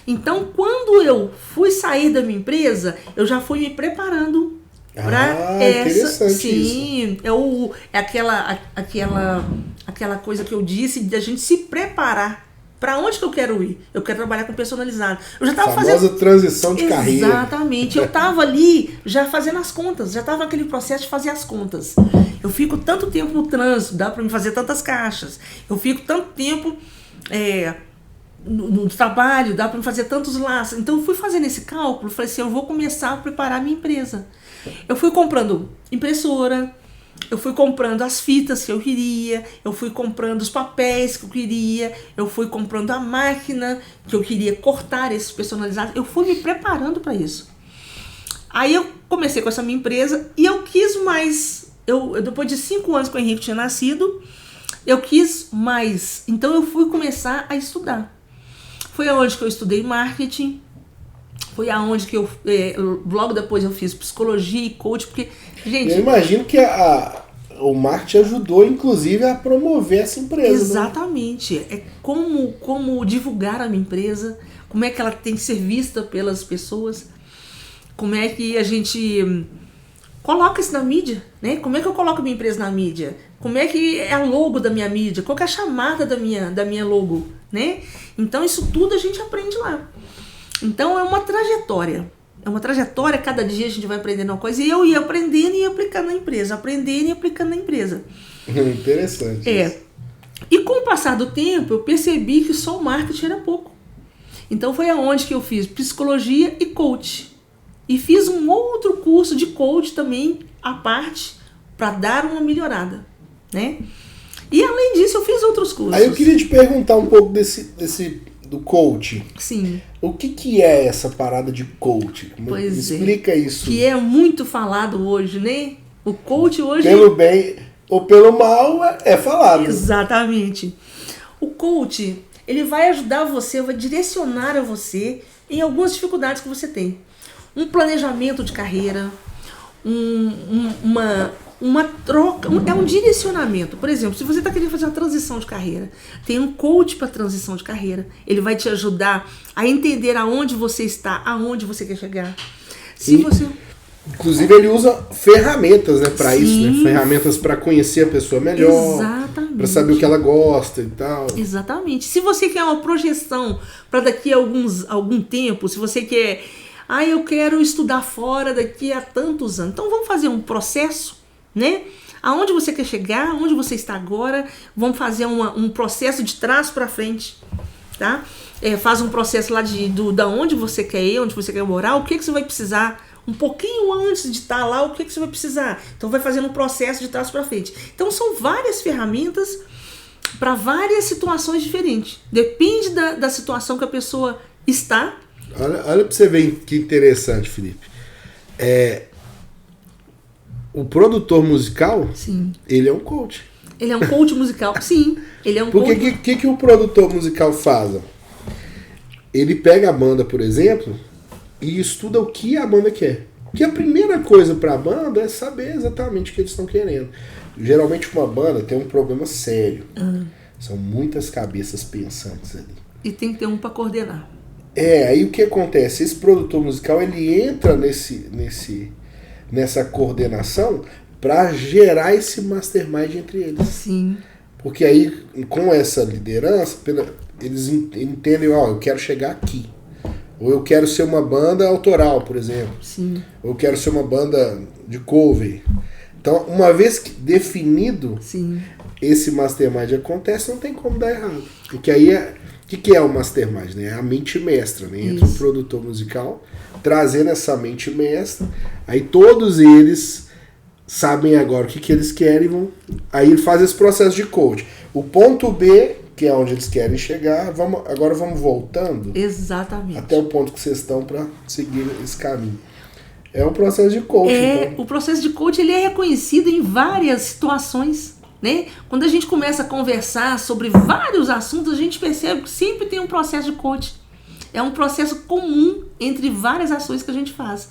Então, quando eu fui sair da minha empresa, eu já fui me preparando para essa. Interessante sim, isso. É aquela aquela coisa que eu disse de a gente se preparar. Para onde que eu quero ir? Eu quero trabalhar com personalizado. Eu já estava fazendo transição de carreira. Exatamente. Eu estava ali já fazendo as contas, já estava naquele processo de fazer as contas. Eu fico tanto tempo no trânsito, dá para me fazer tantas caixas. Eu fico tanto tempo no trabalho, dá para me fazer tantos laços. Então eu fui fazendo esse cálculo, falei assim, eu vou começar a preparar a minha empresa. Eu fui comprando impressora, eu fui comprando as fitas que eu queria, eu fui comprando os papéis que eu queria, eu fui comprando a máquina que eu queria cortar esses personalizados. Eu fui me preparando para isso. Aí eu comecei com essa minha empresa e eu quis mais. Depois de 5 anos que o Henrique tinha nascido, eu quis mais. Então eu fui começar a estudar. Foi aonde que eu estudei marketing. Foi aonde que logo depois eu fiz psicologia e coach, porque, gente... Eu imagino que o marketing ajudou, inclusive, a promover essa empresa. Exatamente. Né? É como divulgar a minha empresa, como é que ela tem que ser vista pelas pessoas, como é que a gente coloca isso na mídia, né? Como é que eu coloco a minha empresa na mídia? Como é que é a logo da minha mídia? Qual que é a chamada da minha logo, né? Então, isso tudo a gente aprende lá. Então é uma trajetória, cada dia a gente vai aprendendo uma coisa, e eu ia aprendendo e aplicando na empresa, Interessante. Isso. E com o passar do tempo, eu percebi que só o marketing era pouco. Então foi aonde que eu fiz psicologia e coach. E fiz um outro curso de coach também, à parte, para dar uma melhorada, né? E além disso, eu fiz outros cursos. Aí eu queria te perguntar um pouco do coach. Sim. O que é essa parada de coach? Pois explica isso. Que é muito falado hoje, né? O coach hoje... Pelo bem ou pelo mal é falado. Exatamente. O coach, ele vai ajudar você, vai direcionar a você em algumas dificuldades que você tem. Um planejamento de carreira, uma troca, é um direcionamento. Por exemplo, se você está querendo fazer uma transição de carreira, tem um coach para transição de carreira. Ele vai te ajudar a entender aonde você está, aonde você quer chegar. Inclusive ele usa ferramentas, né, para isso, né? Ferramentas para conhecer a pessoa melhor, para saber o que ela gosta e tal. Exatamente. Se você quer uma projeção para daqui a algum tempo, se você quer, eu quero estudar fora daqui a tantos anos, então vamos fazer um processo, né? Aonde você quer chegar, onde você está agora, vamos fazer um processo de trás para frente, tá? Faz um processo lá da onde você quer ir, onde você quer morar, o que você vai precisar, um pouquinho antes de estar lá, o que você vai precisar. Então vai fazendo um processo de trás para frente. Então são várias ferramentas para várias situações diferentes. Depende da situação que a pessoa está. Olha para você ver que interessante, Felipe. O produtor musical, sim, ele é um coach. Ele é um coach musical, sim. Ele é um coach. Porque o que o produtor musical faz? Ele pega a banda, por exemplo, e estuda o que a banda quer. Porque a primeira coisa para a banda é saber exatamente o que eles estão querendo. Geralmente uma banda tem um problema sério. São muitas cabeças pensantes ali. E tem que ter um para coordenar. Aí o que acontece? Esse produtor musical, ele entra nessa coordenação para gerar esse mastermind entre eles. Sim. Porque aí, com essa liderança, eles entendem, eu quero chegar aqui. Ou eu quero ser uma banda autoral, por exemplo. Sim. Ou eu quero ser uma banda de cover. Então, uma vez definido, sim, esse mastermind acontece, não tem como dar errado. Porque aí, o que é o mastermind? Né? É a mente mestra, né? Entre o produtor musical, trazendo essa mente mestra, aí todos eles sabem agora o que eles querem, aí faz esse processo de coach. O ponto B, que é onde eles querem chegar, agora vamos voltando. Exatamente. Até o ponto que vocês estão para seguir esse caminho. É um processo de coach. O processo de coach, ele é reconhecido em várias situações, né? Quando a gente começa a conversar sobre vários assuntos, a gente percebe que sempre tem um processo de coach. É um processo comum entre várias ações que a gente faz.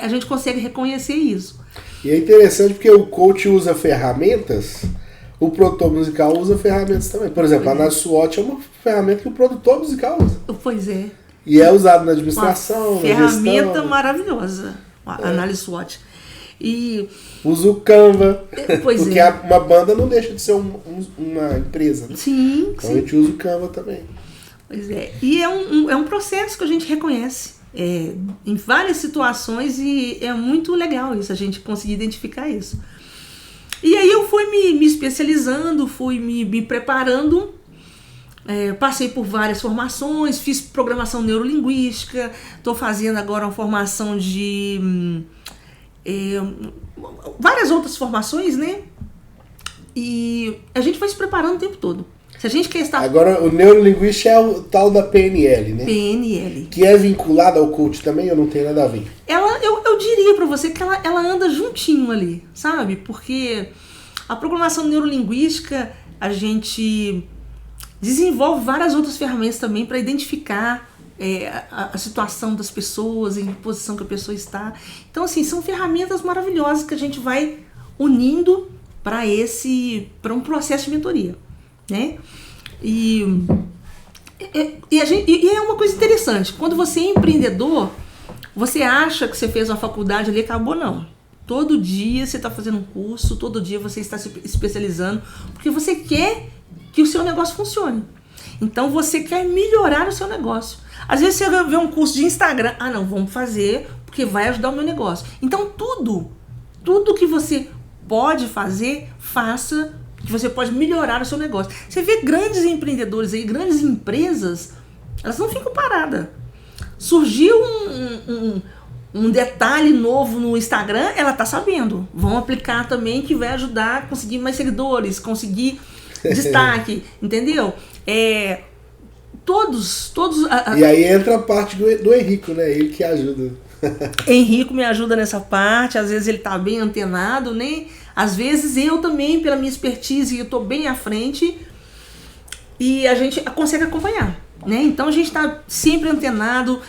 A gente consegue reconhecer isso. E é interessante porque o coach usa ferramentas, o produtor musical usa ferramentas também. Por exemplo, a análise SWOT é uma ferramenta que o produtor musical usa. Pois é. E é usado na administração, uma ferramenta maravilhosa, a análise SWOT. E usa o Canva. Pois porque uma banda não deixa de ser uma empresa, né? Sim, então a gente usa o Canva também. Pois é. E é um processo que a gente reconhece em várias situações e é muito legal isso, a gente conseguir identificar isso. E aí eu fui me especializando, fui me preparando, passei por várias formações, fiz programação neurolinguística, estou fazendo agora uma formação de várias outras formações, né? E a gente vai se preparando o tempo todo. Se a gente quer estar... Agora, o neurolinguística é o tal da PNL, né? PNL. Que é vinculada ao coach também ou não tem nada a ver? Eu diria pra você que ela anda juntinho ali, sabe? Porque a programação neurolinguística, a gente desenvolve várias outras ferramentas também para identificar a situação das pessoas, em que posição que a pessoa está. Então, assim, são ferramentas maravilhosas que a gente vai unindo para um processo de mentoria, né? E é uma coisa interessante. Quando você é empreendedor, você acha que você fez uma faculdade ali e acabou, não. Todo dia você está fazendo um curso, todo dia você está se especializando, porque você quer que o seu negócio funcione. Então você quer melhorar o seu negócio. Às vezes você vê um curso de Instagram, não, vamos fazer porque vai ajudar o meu negócio. Então tudo que você pode fazer, faça, que você pode melhorar o seu negócio. Você vê grandes empreendedores aí, grandes empresas, elas não ficam paradas. Surgiu um detalhe novo no Instagram, ela tá sabendo. Vão aplicar também, que vai ajudar a conseguir mais seguidores, conseguir destaque, entendeu? Todos E aí entra a parte do Henrico, né? Ele que ajuda. Henrico me ajuda nessa parte, às vezes ele tá bem antenado, né? Às vezes eu também, pela minha expertise, eu tô bem à frente e a gente consegue acompanhar, né? Então a gente tá sempre antenado.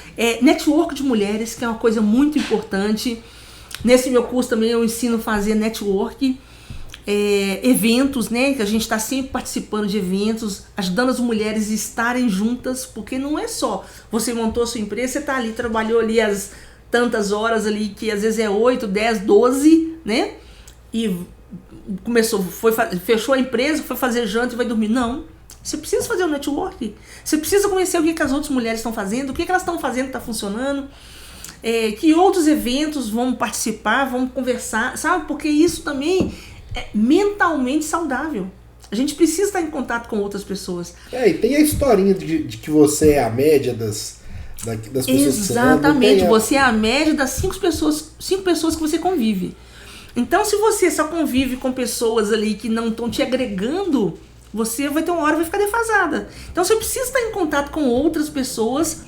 Network de mulheres, que é uma coisa muito importante. Nesse meu curso também eu ensino a fazer network, eventos, né? Que a gente está sempre participando de eventos, ajudando as mulheres a estarem juntas, porque não é só você montou a sua empresa, você tá ali, trabalhou ali as tantas horas ali, que às vezes é 8, 10, 12, né? E fechou a empresa, foi fazer janta e vai dormir. Não. Você precisa fazer um network. Você precisa conhecer o que as outras mulheres estão fazendo, o que elas estão fazendo que está funcionando, que outros eventos vão participar, vão conversar, sabe? Porque isso também é mentalmente saudável. A gente precisa estar em contato com outras pessoas. E tem a historinha de que você é a média das pessoas. Exatamente, você é a média das 5 pessoas que você convive. Então, se você só convive com pessoas ali que não estão te agregando, você vai ter uma hora que vai ficar defasada. Então, você precisa estar em contato com outras pessoas,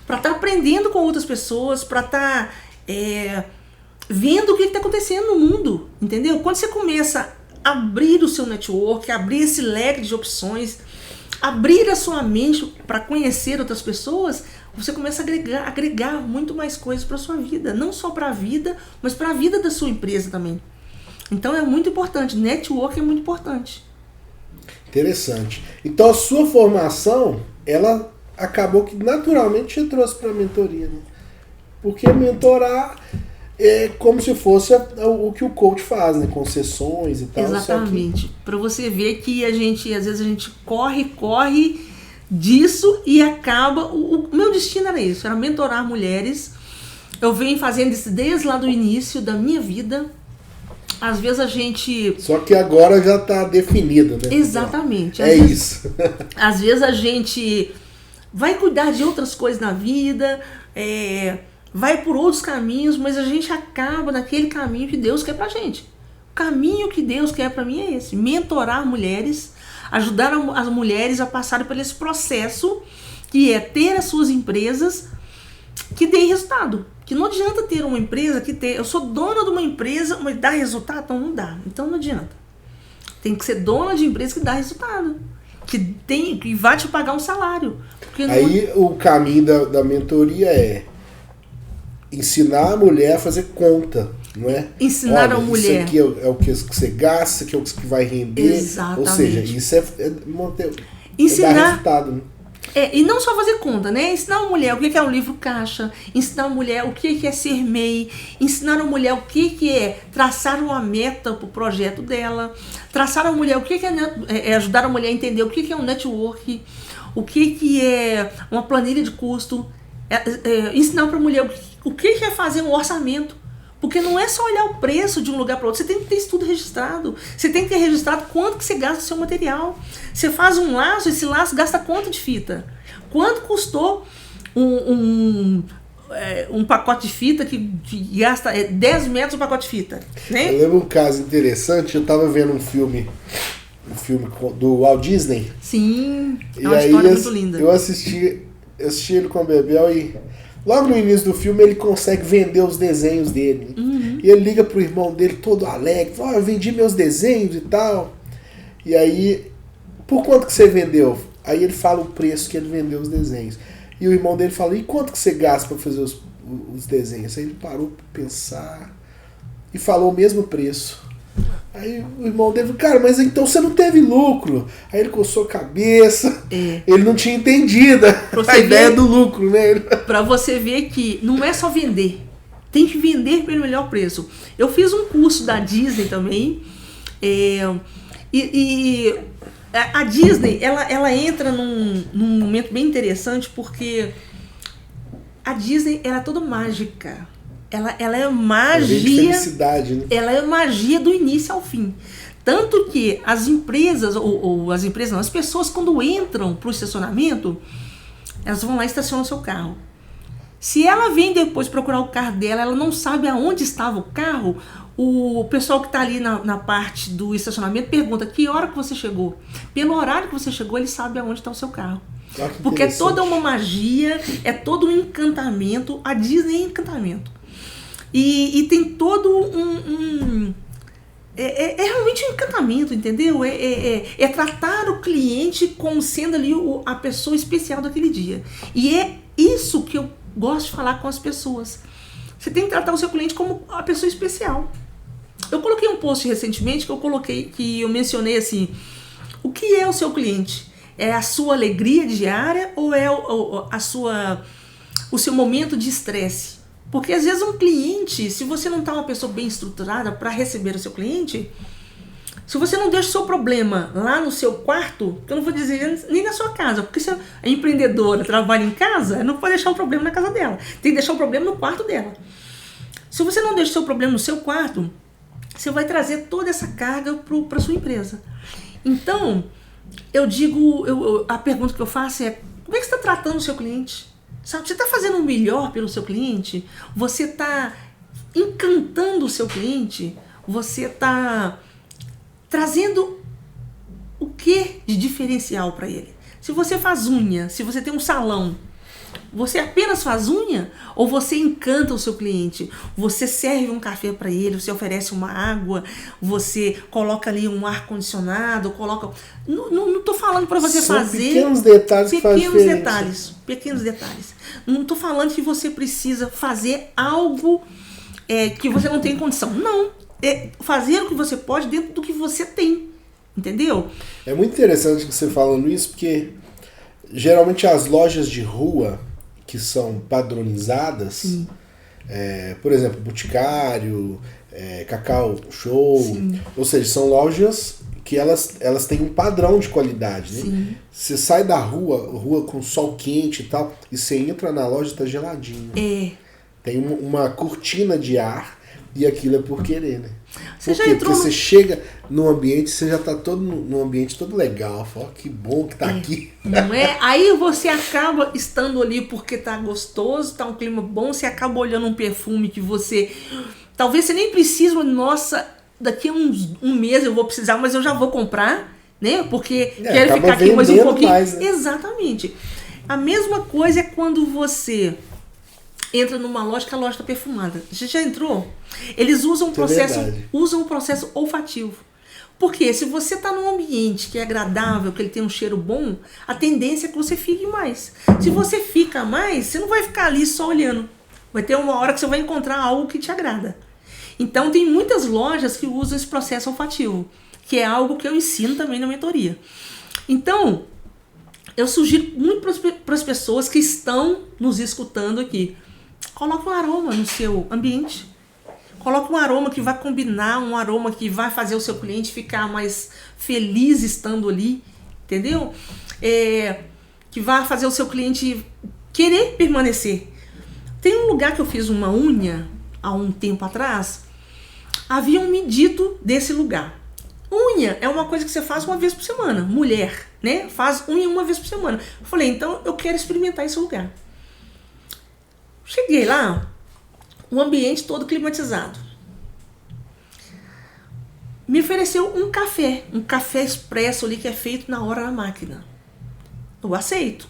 para estar aprendendo com outras pessoas, para estar vendo o que está acontecendo no mundo, entendeu? Quando você começa a abrir o seu network, abrir esse leque de opções, abrir a sua mente para conhecer outras pessoas, você começa a agregar muito mais coisas para a sua vida. Não só para a vida, mas para a vida da sua empresa também. Então é muito importante. Network é muito importante. Interessante. Então a sua formação, ela acabou que naturalmente te trouxe para a mentoria, né? Porque mentorar é como se fosse o que o coach faz, né? Com sessões e tal. Exatamente. Para você ver que às vezes a gente corre disso e acaba... O meu destino era isso, era mentorar mulheres. Eu venho fazendo isso desde lá do início da minha vida. Às vezes a gente... Só que agora já está definido, né? Exatamente. Isso. Às vezes a gente vai cuidar de outras coisas na vida, vai por outros caminhos, mas a gente acaba naquele caminho que Deus quer pra gente. O caminho que Deus quer pra mim é esse: mentorar mulheres, ajudar as mulheres a passarem por esse processo, que é ter as suas empresas que deem resultado. Que não adianta ter uma empresa eu sou dona de uma empresa, mas dá resultado? Então não dá. Então não adianta. Tem que ser dona de empresa que dá resultado. Que vai te pagar um salário. Aí o caminho da mentoria é ensinar a mulher a fazer conta, não é? Ensinar a mulher. Isso aqui é o que você gasta, isso aqui é o que vai render. Exatamente. Ou seja, isso ensinar, dar resultado, né? E não só fazer conta, né? Ensinar a mulher o que é um livro caixa, ensinar a mulher o que é ser MEI, ensinar a mulher o que é traçar uma meta para o projeto dela, traçar a mulher o que é ajudar a mulher a entender o que é um network, o que é uma planilha de custo, ensinar para a mulher o que é fazer um orçamento. Porque não é só olhar o preço de um lugar para outro, você tem que ter isso tudo registrado. Você tem que ter registrado quanto que você gasta no seu material. Você faz um laço, esse laço gasta quanto de fita? Quanto custou um pacote de fita que gasta 10 metros o pacote de fita? Né? Eu lembro um caso interessante, eu estava vendo um filme do Walt Disney. Sim, é uma história muito linda. Eu assisti ele com a Bebel e logo no início do filme ele consegue vender os desenhos dele. Uhum. E ele liga pro irmão dele todo alegre, fala, eu vendi meus desenhos e tal. E aí, por quanto que você vendeu? Aí ele fala o preço que ele vendeu os desenhos. E o irmão dele fala, e quanto que você gasta para fazer os desenhos? Aí ele parou para pensar e falou o mesmo preço. Aí o irmão dele falou, cara, mas então você não teve lucro. Aí ele coçou a cabeça, ele não tinha entendido a ideia do lucro, né? Pra você ver que não é só vender, tem que vender pelo melhor preço. Eu fiz um curso da Disney também, a Disney, ela entra num momento bem interessante, porque a Disney ela é toda mágica. Ela é magia. Felicidade, né? Ela é magia do início ao fim. Tanto que as empresas, as pessoas, quando entram para o estacionamento, elas vão lá e estacionam o seu carro. Se ela vem depois procurar o carro dela, ela não sabe aonde estava o carro, o pessoal que está ali na parte do estacionamento pergunta, que hora que você chegou? Pelo horário que você chegou, ele sabe aonde está o seu carro. Porque é toda uma magia, é todo um encantamento. A Disney é encantamento. E tem todo é realmente um encantamento, entendeu? É tratar o cliente como sendo ali a pessoa especial daquele dia. E é isso que eu gosto de falar com as pessoas. Você tem que tratar o seu cliente como a pessoa especial. Eu coloquei um post recentemente que eu mencionei assim, o que é o seu cliente? É a sua alegria diária ou é o seu momento de estresse? Porque às vezes um cliente, se você não está uma pessoa bem estruturada para receber o seu cliente, se você não deixa o seu problema lá no seu quarto, que eu não vou dizer nem na sua casa, porque se a empreendedora trabalha em casa, não pode deixar o problema na casa dela, tem que deixar o problema no quarto dela. Se você não deixa o seu problema no seu quarto, você vai trazer toda essa carga para a sua empresa. Então, eu digo, a pergunta que eu faço é, como é que você está tratando o seu cliente? Sabe, você está fazendo o melhor pelo seu cliente? Você está encantando o seu cliente? Você está trazendo o que de diferencial para ele? Se você faz unha, se você tem um salão, você apenas faz unha? Ou você encanta o seu cliente? Você serve um café para ele, você oferece uma água, você coloca ali um ar-condicionado, coloca... Não estou falando para você fazer... pequenos detalhes que fazem diferença. Pequenos detalhes. Não estou falando que você precisa fazer algo que você não tem condição. Não. É fazer o que você pode dentro do que você tem. Entendeu? É muito interessante você falando isso, porque geralmente as lojas de rua que são padronizadas, por exemplo, Boticário, Cacau Show, sim, ou seja, são lojas que elas têm um padrão de qualidade, né? Sim. Você sai da rua com sol quente e tal, e você entra na loja e está geladinho. Tem uma cortina de ar, e aquilo é por querer, né? Porque você chega no ambiente, você já tá todo no ambiente todo legal. Fala, que bom que tá aqui. Não é? Aí você acaba estando ali porque tá gostoso, tá um clima bom, você acaba olhando um perfume que você... Talvez você nem precise, nossa, daqui a um mês eu vou precisar, mas eu já vou comprar, né? Porque quero ficar aqui mais um pouquinho. Mais, né? Exatamente. A mesma coisa é quando você entra numa loja que a loja está perfumada. Você já entrou? Eles usam um processo olfativo. Porque se você está num ambiente que é agradável, que ele tem um cheiro bom, a tendência é que você fique mais. Se você fica mais, você não vai ficar ali só olhando. Vai ter uma hora que você vai encontrar algo que te agrada. Então tem muitas lojas que usam esse processo olfativo, que é algo que eu ensino também na mentoria. Então, eu sugiro muito para as pessoas que estão nos escutando aqui. Coloque um aroma no seu ambiente. Coloque um aroma que vai combinar, um aroma que vai fazer o seu cliente ficar mais feliz estando ali, entendeu? Que vai fazer o seu cliente querer permanecer. Tem um lugar que eu fiz uma unha há um tempo atrás, haviam me dito desse lugar. Unha é uma coisa que você faz uma vez por semana. Mulher, né? Faz unha uma vez por semana. Eu falei, então eu quero experimentar esse lugar. Cheguei lá, o ambiente todo climatizado. Me ofereceu um café expresso ali que é feito na hora na máquina. Eu aceito.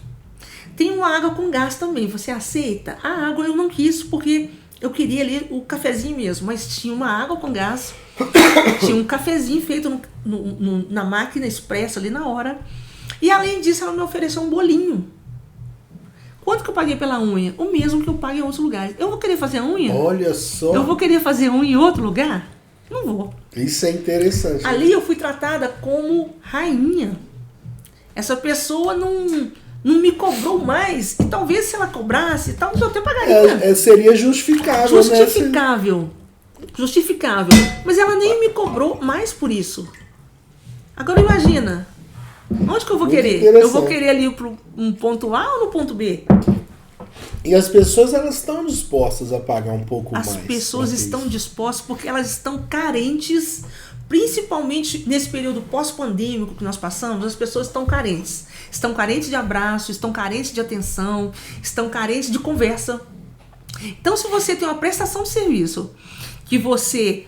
Tem uma água com gás também, você aceita? A água eu não quis porque eu queria ali o cafezinho mesmo, mas tinha uma água com gás, tinha um cafezinho feito na máquina expressa ali na hora. E além disso ela me ofereceu um bolinho. Quanto que eu paguei pela unha? O mesmo que eu pago em outros lugares. Eu vou querer fazer a unha? Olha só. Eu vou querer fazer unha em outro lugar? Não vou. Isso é interessante. Ali eu fui tratada como rainha. Essa pessoa não me cobrou mais. E talvez se ela cobrasse, talvez eu até pagaria. Seria justificável, né? Justificável. Mas ela nem me cobrou mais por isso. Agora imagina. Onde que eu vou querer? Eu vou querer ali pro um ponto A ou no ponto B? E as pessoas, elas estão dispostas a pagar um pouco mais. As pessoas estão dispostas porque elas estão carentes, principalmente nesse período pós-pandêmico que nós passamos, as pessoas estão carentes. Estão carentes de abraço, estão carentes de atenção, estão carentes de conversa. Então, se você tem uma prestação de serviço que você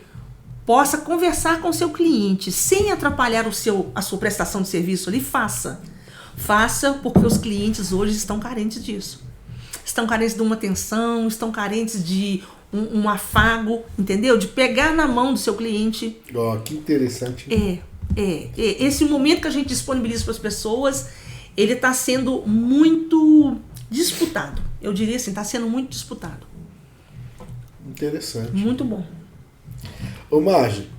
possa conversar com o seu cliente sem atrapalhar a sua prestação de serviço ali, faça. Faça porque os clientes hoje estão carentes disso. Estão carentes de uma atenção, estão carentes de um afago, entendeu? De pegar na mão do seu cliente. Que interessante. Esse momento que a gente disponibiliza para as pessoas, ele está sendo muito disputado. Eu diria assim, está sendo muito disputado. Interessante. Muito bom. Ô Marge,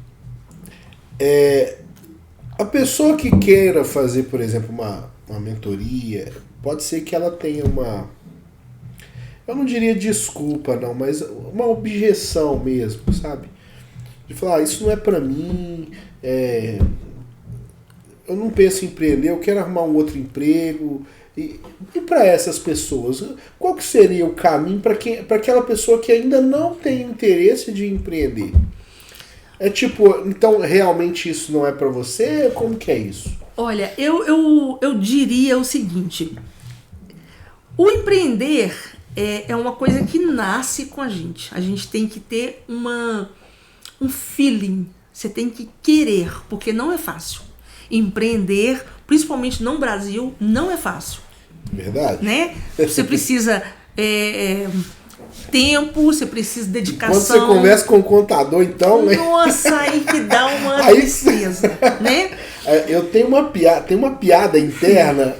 a pessoa que queira fazer, por exemplo, uma mentoria, pode ser que ela tenha eu não diria desculpa não, mas uma objeção mesmo, sabe? De falar, isso não é pra mim, eu não penso em empreender, eu quero arrumar um outro emprego. E para essas pessoas, qual que seria o caminho para aquela pessoa que ainda não tem interesse de empreender? Então realmente isso não é para você? Como que é isso? Olha, eu diria o seguinte, o empreender é uma coisa que nasce com a gente tem que ter um feeling, você tem que querer, porque não é fácil. Empreender, principalmente no Brasil, não é fácil. Verdade. Né? Você precisa tempo, você precisa dedicação. Quando você conversa com o contador, então... Nossa, aí que dá uma tristeza, né? Eu tenho uma piada interna,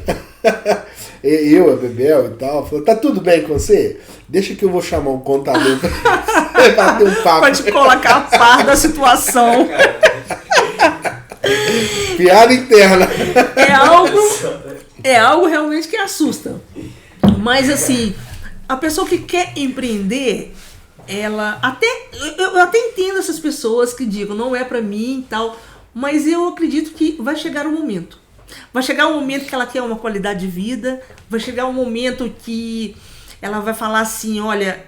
eu, a Bebel e tal, falou, tá tudo bem com você? Deixa que eu vou chamar um contador pra bater um papo. Pode colocar a par da situação. Piada interna. É algo realmente que assusta. Mas assim, a pessoa que quer empreender, eu até entendo essas pessoas que digam, não é pra mim e tal, mas eu acredito que vai chegar um momento. Vai chegar um momento que ela quer uma qualidade de vida, vai chegar um momento que ela vai falar assim, olha,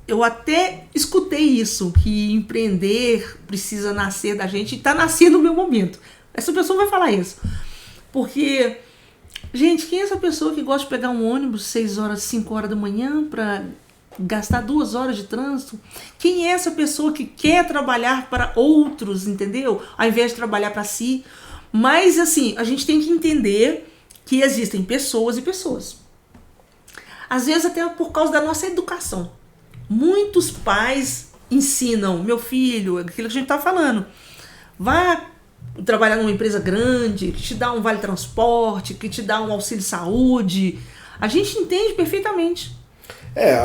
eu até escutei isso, que empreender precisa nascer da gente, e tá nascendo no meu momento. Essa pessoa vai falar isso. Porque, gente, quem é essa pessoa que gosta de pegar um ônibus 6 horas, 5 horas da manhã para gastar 2 horas de trânsito? Quem é essa pessoa que quer trabalhar para outros, entendeu? Ao invés de trabalhar para si. Mas, assim, a gente tem que entender que existem pessoas e pessoas. Às vezes até por causa da nossa educação. Muitos pais ensinam, meu filho, aquilo que a gente tá falando, vá trabalhar numa empresa grande, que te dá um vale transporte, que te dá um auxílio saúde. A gente entende perfeitamente.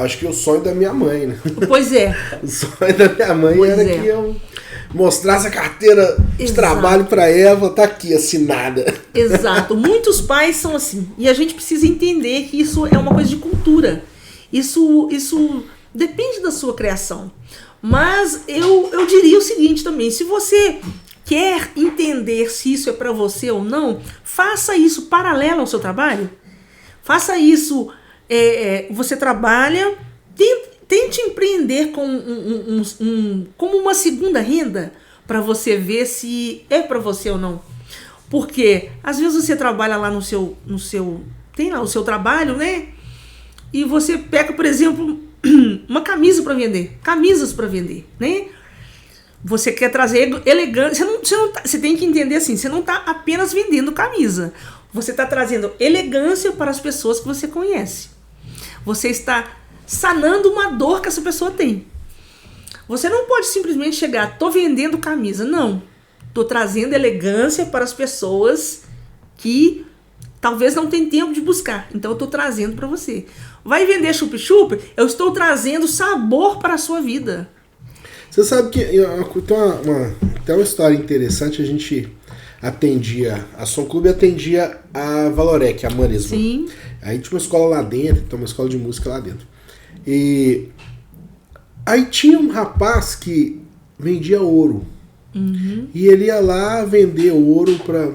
Acho que o sonho da minha mãe, né? Pois é. O sonho da minha mãe era que eu mostrasse a carteira de Exato. trabalho para ela, tá aqui, assinada. Exato. Muitos pais são assim. E a gente precisa entender que isso é uma coisa de cultura. Isso depende da sua criação. Mas eu diria o seguinte também. Se você quer entender se isso é para você ou não, faça isso paralelo ao seu trabalho. Faça isso. Você trabalha, tente empreender como uma segunda renda para você ver se é para você ou não. Porque às vezes você trabalha lá tem lá o seu trabalho, né? E você pega, por exemplo, uma camisa para vender, camisas para vender, né? Você quer trazer elegância, você tem que entender assim, você não está apenas vendendo camisa, você está trazendo elegância para as pessoas que você conhece. Você está sanando uma dor que essa pessoa tem. Você não pode simplesmente chegar, tô vendendo camisa, não. Tô trazendo elegância para as pessoas que talvez não tenham tempo de buscar. Então eu tô trazendo para você. Vai vender chup-chup? Eu estou trazendo sabor para a sua vida. Você sabe que tem uma história interessante. A gente atendia, a Som Clube atendia a Valorec, a Marisma. Sim. Aí tinha uma escola lá dentro, então uma escola de música lá dentro. E aí tinha um rapaz que vendia ouro. Uhum. E ele ia lá vender ouro para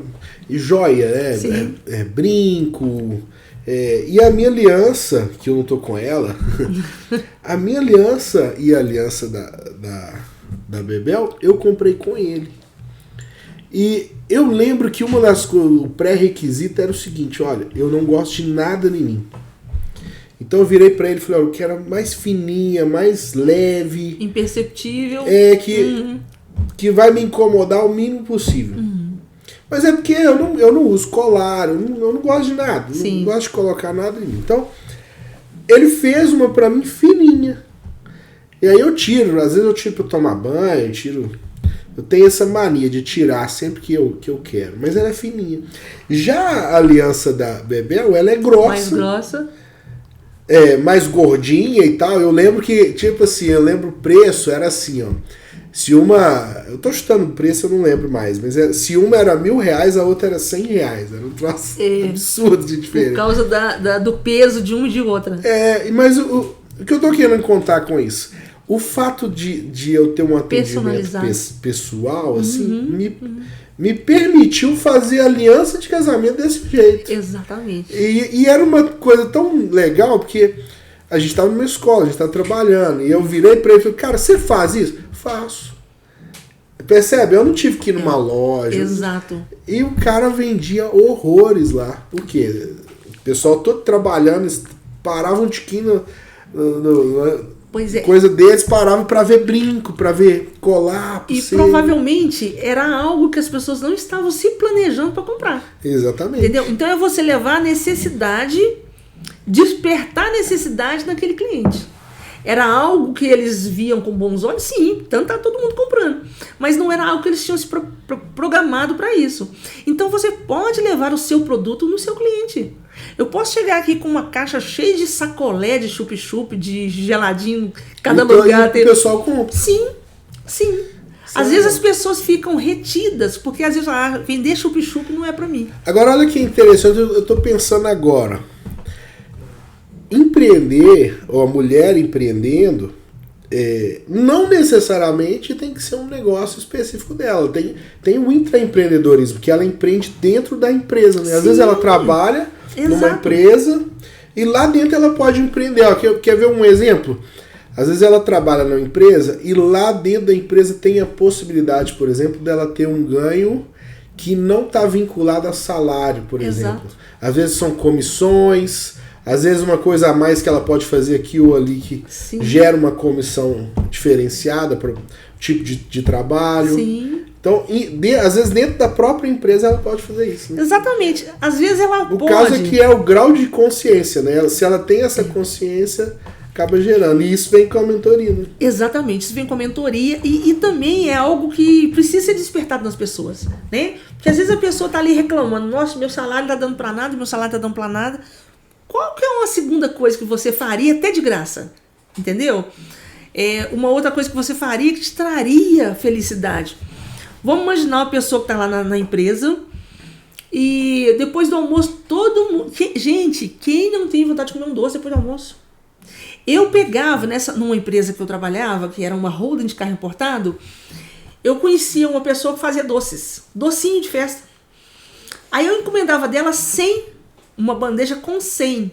joia, né? Brinco. E a minha aliança, que eu não tô com ela, a minha aliança e a aliança da Bebel, eu comprei com ele. E eu lembro que uma das coisas, o pré-requisito era o seguinte: olha, eu não gosto de nada em mim. Então eu virei pra ele e falei: olha, eu quero mais fininha, mais leve. Imperceptível. Que vai me incomodar o mínimo possível. Mas é porque eu não uso colar, eu não gosto de nada. Não gosto de colocar nada em mim. Então, ele fez uma pra mim fininha. E aí eu tiro, às vezes eu tiro pra tomar banho, eu tenho essa mania de tirar sempre que eu quero. Mas ela é fininha. Já a aliança da Bebel, ela é grossa. Mais grossa. Mais gordinha e tal. Eu lembro que, tipo assim, o preço era assim, ó. Se uma... Eu tô chutando o preço, eu não lembro mais. Mas se uma era R$1.000, a outra era R$100. Era um troço absurdo de diferença. Por causa do peso de uma e de outra. Mas o que eu tô querendo contar com isso? O fato de eu ter um atendimento pessoal, assim, me permitiu fazer aliança de casamento desse jeito. Exatamente. E era uma coisa tão legal, porque a gente estava numa escola, a gente estava trabalhando, e eu virei para ele e falei: cara, você faz isso? Faço. Percebe? Eu não tive que ir numa loja. Exato. E o cara vendia horrores lá. Por quê? O pessoal todo trabalhando, eles paravam um tiquinho coisa deles, paravam para ver brinco, para ver colar, pulseira. E provavelmente era algo que as pessoas não estavam se planejando para comprar. Exatamente. Entendeu? Então é você levar a necessidade, despertar a necessidade daquele cliente. Era algo que eles viam com bons olhos? Sim, tanto tá todo mundo comprando. Mas não era algo que eles tinham se programado para isso. Então você pode levar o seu produto no seu cliente. Eu posso chegar aqui com uma caixa cheia de sacolé, de chup-chup, de geladinho, cada lugar tem. O pessoal compra. Sim. Às vezes as pessoas ficam retidas, porque às vezes vender chup-chup não é para mim. Agora olha que interessante, eu tô pensando agora. Empreender, ou a mulher empreendendo, não necessariamente tem que ser um negócio específico dela. Tem o intraempreendedorismo, que ela empreende dentro da empresa, né? Às vezes ela trabalha numa empresa e lá dentro ela pode empreender. Ó, quer ver um exemplo? Às vezes ela trabalha numa empresa e lá dentro da empresa tem a possibilidade, por exemplo, dela ter um ganho que não está vinculado a salário, por exemplo. Às vezes são comissões. Às vezes uma coisa a mais que ela pode fazer aqui ou ali que gera uma comissão diferenciada para o tipo de trabalho. Sim. Então, às vezes dentro da própria empresa ela pode fazer isso. Né? Exatamente. Às vezes ela pode... O caso é que é o grau de consciência, né? Se ela tem essa consciência, acaba gerando. E isso vem com a mentoria, né? Exatamente. Isso vem com a mentoria e também é algo que precisa ser despertado nas pessoas, né? Porque às vezes a pessoa está ali reclamando: nossa, meu salário não está dando para nada, meu salário está dando para nada. Qual que é uma segunda coisa que você faria até de graça? Entendeu? Uma outra coisa que você faria que te traria felicidade. Vamos imaginar uma pessoa que está lá na empresa e depois do almoço todo mundo... Gente, quem não tem vontade de comer um doce depois do almoço? Eu pegava, numa empresa que eu trabalhava, que era uma holding de carro importado, eu conhecia uma pessoa que fazia docinho de festa. Aí eu encomendava dela 100, uma bandeja com 100.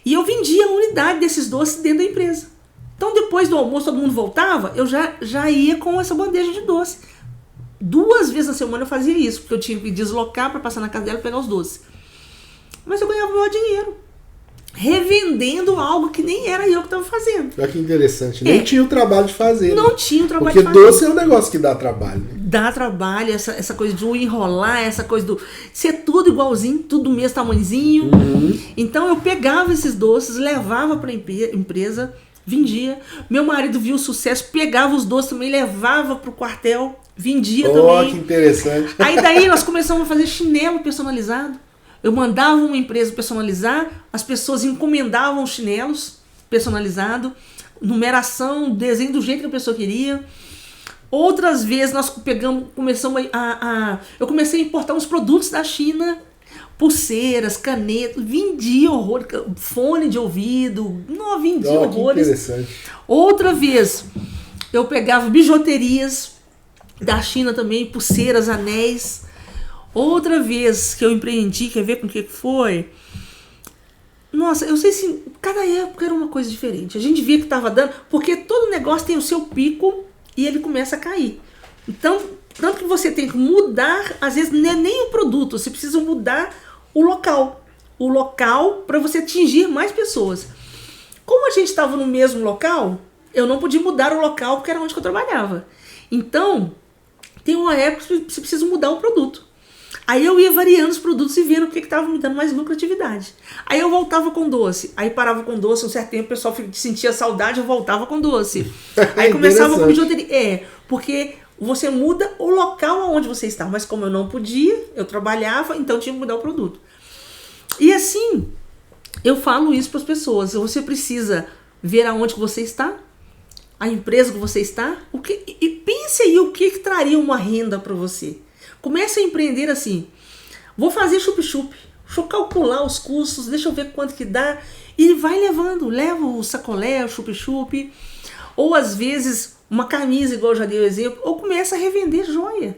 E eu vendia a unidade desses doces dentro da empresa. Então depois do almoço todo mundo voltava, eu já ia com essa bandeja de doce. 2 vezes na semana eu fazia isso, porque eu tinha que deslocar para passar na casa dela e pegar os doces. Mas eu ganhava meu dinheiro. Revendendo algo que nem era eu que estava fazendo. Olha que interessante. Nem tinha o trabalho de fazer. Não tinha o trabalho de fazer. Porque doce é um negócio que dá trabalho. Né? Dá trabalho, essa coisa de enrolar, essa coisa do ser tudo igualzinho, tudo do mesmo tamanhozinho. Então eu pegava esses doces, levava para a empresa, vendia. Meu marido viu o sucesso, pegava os doces também, levava para o quartel, vendia também. Que interessante. Aí daí nós começamos a fazer chinelo personalizado. Eu mandava uma empresa personalizar, as pessoas encomendavam chinelos personalizados, numeração, desenho do jeito que a pessoa queria. Outras vezes nós eu comecei a importar uns produtos da China, pulseiras, canetas, vendia horror, fone de ouvido, não vendia horrores. Que interessante. Outra vez eu pegava bijuterias da China também, pulseiras, anéis. Outra vez que eu empreendi, quer ver com o que foi? Nossa, eu sei se cada época era uma coisa diferente. A gente via que estava dando, porque todo negócio tem o seu pico e ele começa a cair. Então, tanto que você tem que mudar, às vezes não é nem o produto, você precisa mudar o local. O local para você atingir mais pessoas. Como a gente estava no mesmo local, eu não podia mudar o local porque era onde eu trabalhava. Então, tem uma época que você precisa mudar o produto. Aí eu ia variando os produtos e vendo o que estava me dando mais lucratividade. Aí eu voltava com doce. Aí parava com doce, um certo tempo o pessoal sentia saudade, eu voltava com doce. Aí começava com bijuteria. Porque você muda o local onde você está. Mas como eu não podia, eu trabalhava, então tinha que mudar o produto. E assim, eu falo isso para as pessoas. Você precisa ver aonde que você está, a empresa que você está, e pense aí o que traria uma renda para você. Comece a empreender assim. Vou fazer chup-chup. Deixa eu calcular os custos, deixa eu ver quanto que dá. E vai levando. Leva o sacolé, o chup-chup. Ou às vezes uma camisa, igual eu já dei o exemplo. Ou começa a revender joia.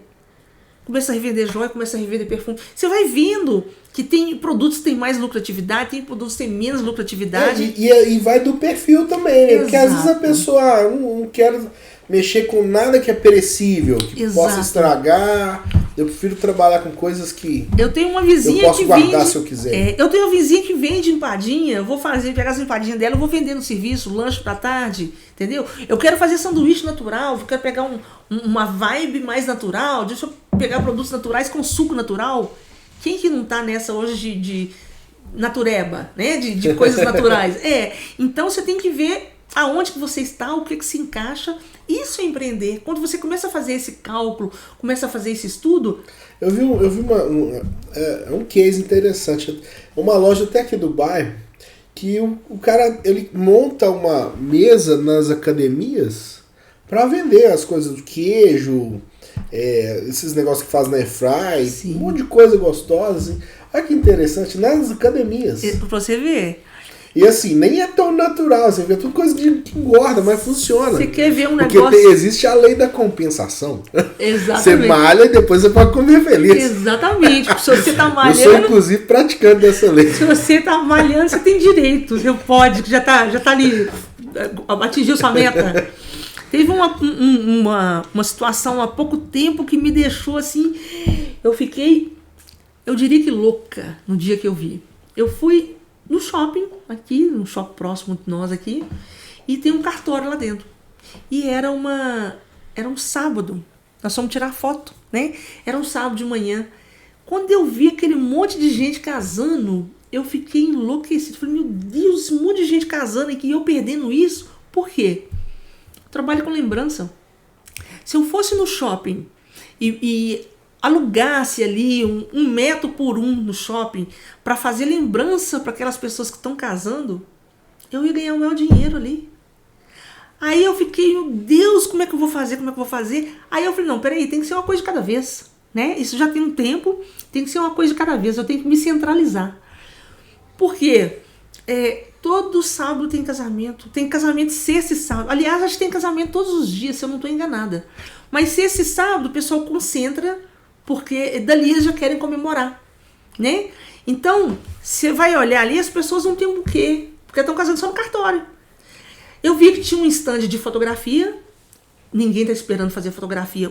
Começa a revender perfume. Você vai vendo que tem produtos que têm mais lucratividade, tem produtos que têm menos lucratividade. E vai do perfil também, né? Porque às vezes a pessoa não quer mexer com nada que é perecível, que possa estragar. Eu prefiro trabalhar com coisas que eu tenho uma vizinha eu posso que guardar vende, se eu quiser. Eu tenho uma vizinha que vende empadinha, eu vou pegar as empadinhas dela, eu vou vender no serviço, lanche pra tarde, entendeu? Eu quero fazer sanduíche natural, eu quero pegar uma vibe mais natural, deixa eu pegar produtos naturais com suco natural. Quem que não tá nessa hoje de natureba, né? De coisas naturais. Então você tem que ver aonde que você está, o que se encaixa. Isso é empreender. Quando você começa a fazer esse cálculo, começa a fazer esse estudo... Eu vi um case interessante. Uma loja até aqui do bairro, que o cara ele monta uma mesa nas academias para vender as coisas do queijo, esses negócios que faz na airfry, um monte de coisa gostosa. Assim. Olha que interessante, nas academias. Pra você ver... E assim, nem é tão natural, você vê tudo coisa que engorda, mas funciona. Você quer ver um porque negócio... Porque existe a lei da compensação. Exatamente. Você malha e depois você pode comer feliz. Exatamente. Se você tá malhando... Eu sou, inclusive, praticante dessa lei. Se você tá malhando, você tem direito. Você pode, que já tá ali, atingiu sua meta. Teve uma situação há pouco tempo que me deixou assim... Eu fiquei, eu diria que louca no dia que eu vi. Eu fui... no shopping, aqui, no shopping próximo de nós aqui, e tem um cartório lá dentro. E era um sábado, nós fomos tirar foto, né? Era um sábado de manhã. Quando eu vi aquele monte de gente casando, eu fiquei enlouquecido. Falei, meu Deus, esse monte de gente casando aqui, e eu perdendo isso. Por quê? Eu trabalho com lembrança. Se eu fosse no shopping e alugasse ali 1 metro por 1 no shopping para fazer lembrança para aquelas pessoas que estão casando, eu ia ganhar o meu dinheiro ali. Aí eu fiquei, meu Deus, como é que eu vou fazer? Aí eu falei, não, peraí, tem que ser uma coisa de cada vez, né? Isso já tem um tempo, tem que ser uma coisa de cada vez, eu tenho que me centralizar. Por quê? Todo sábado tem casamento sexta e sábado. Aliás, acho que tem casamento todos os dias, se eu não estou enganada. Mas sexta e sábado o pessoal concentra, porque dali eles já querem comemorar, né? Então, você vai olhar ali, as pessoas não têm um buquê, porque estão casando só no cartório. Eu vi que tinha um stand de fotografia, ninguém está esperando fazer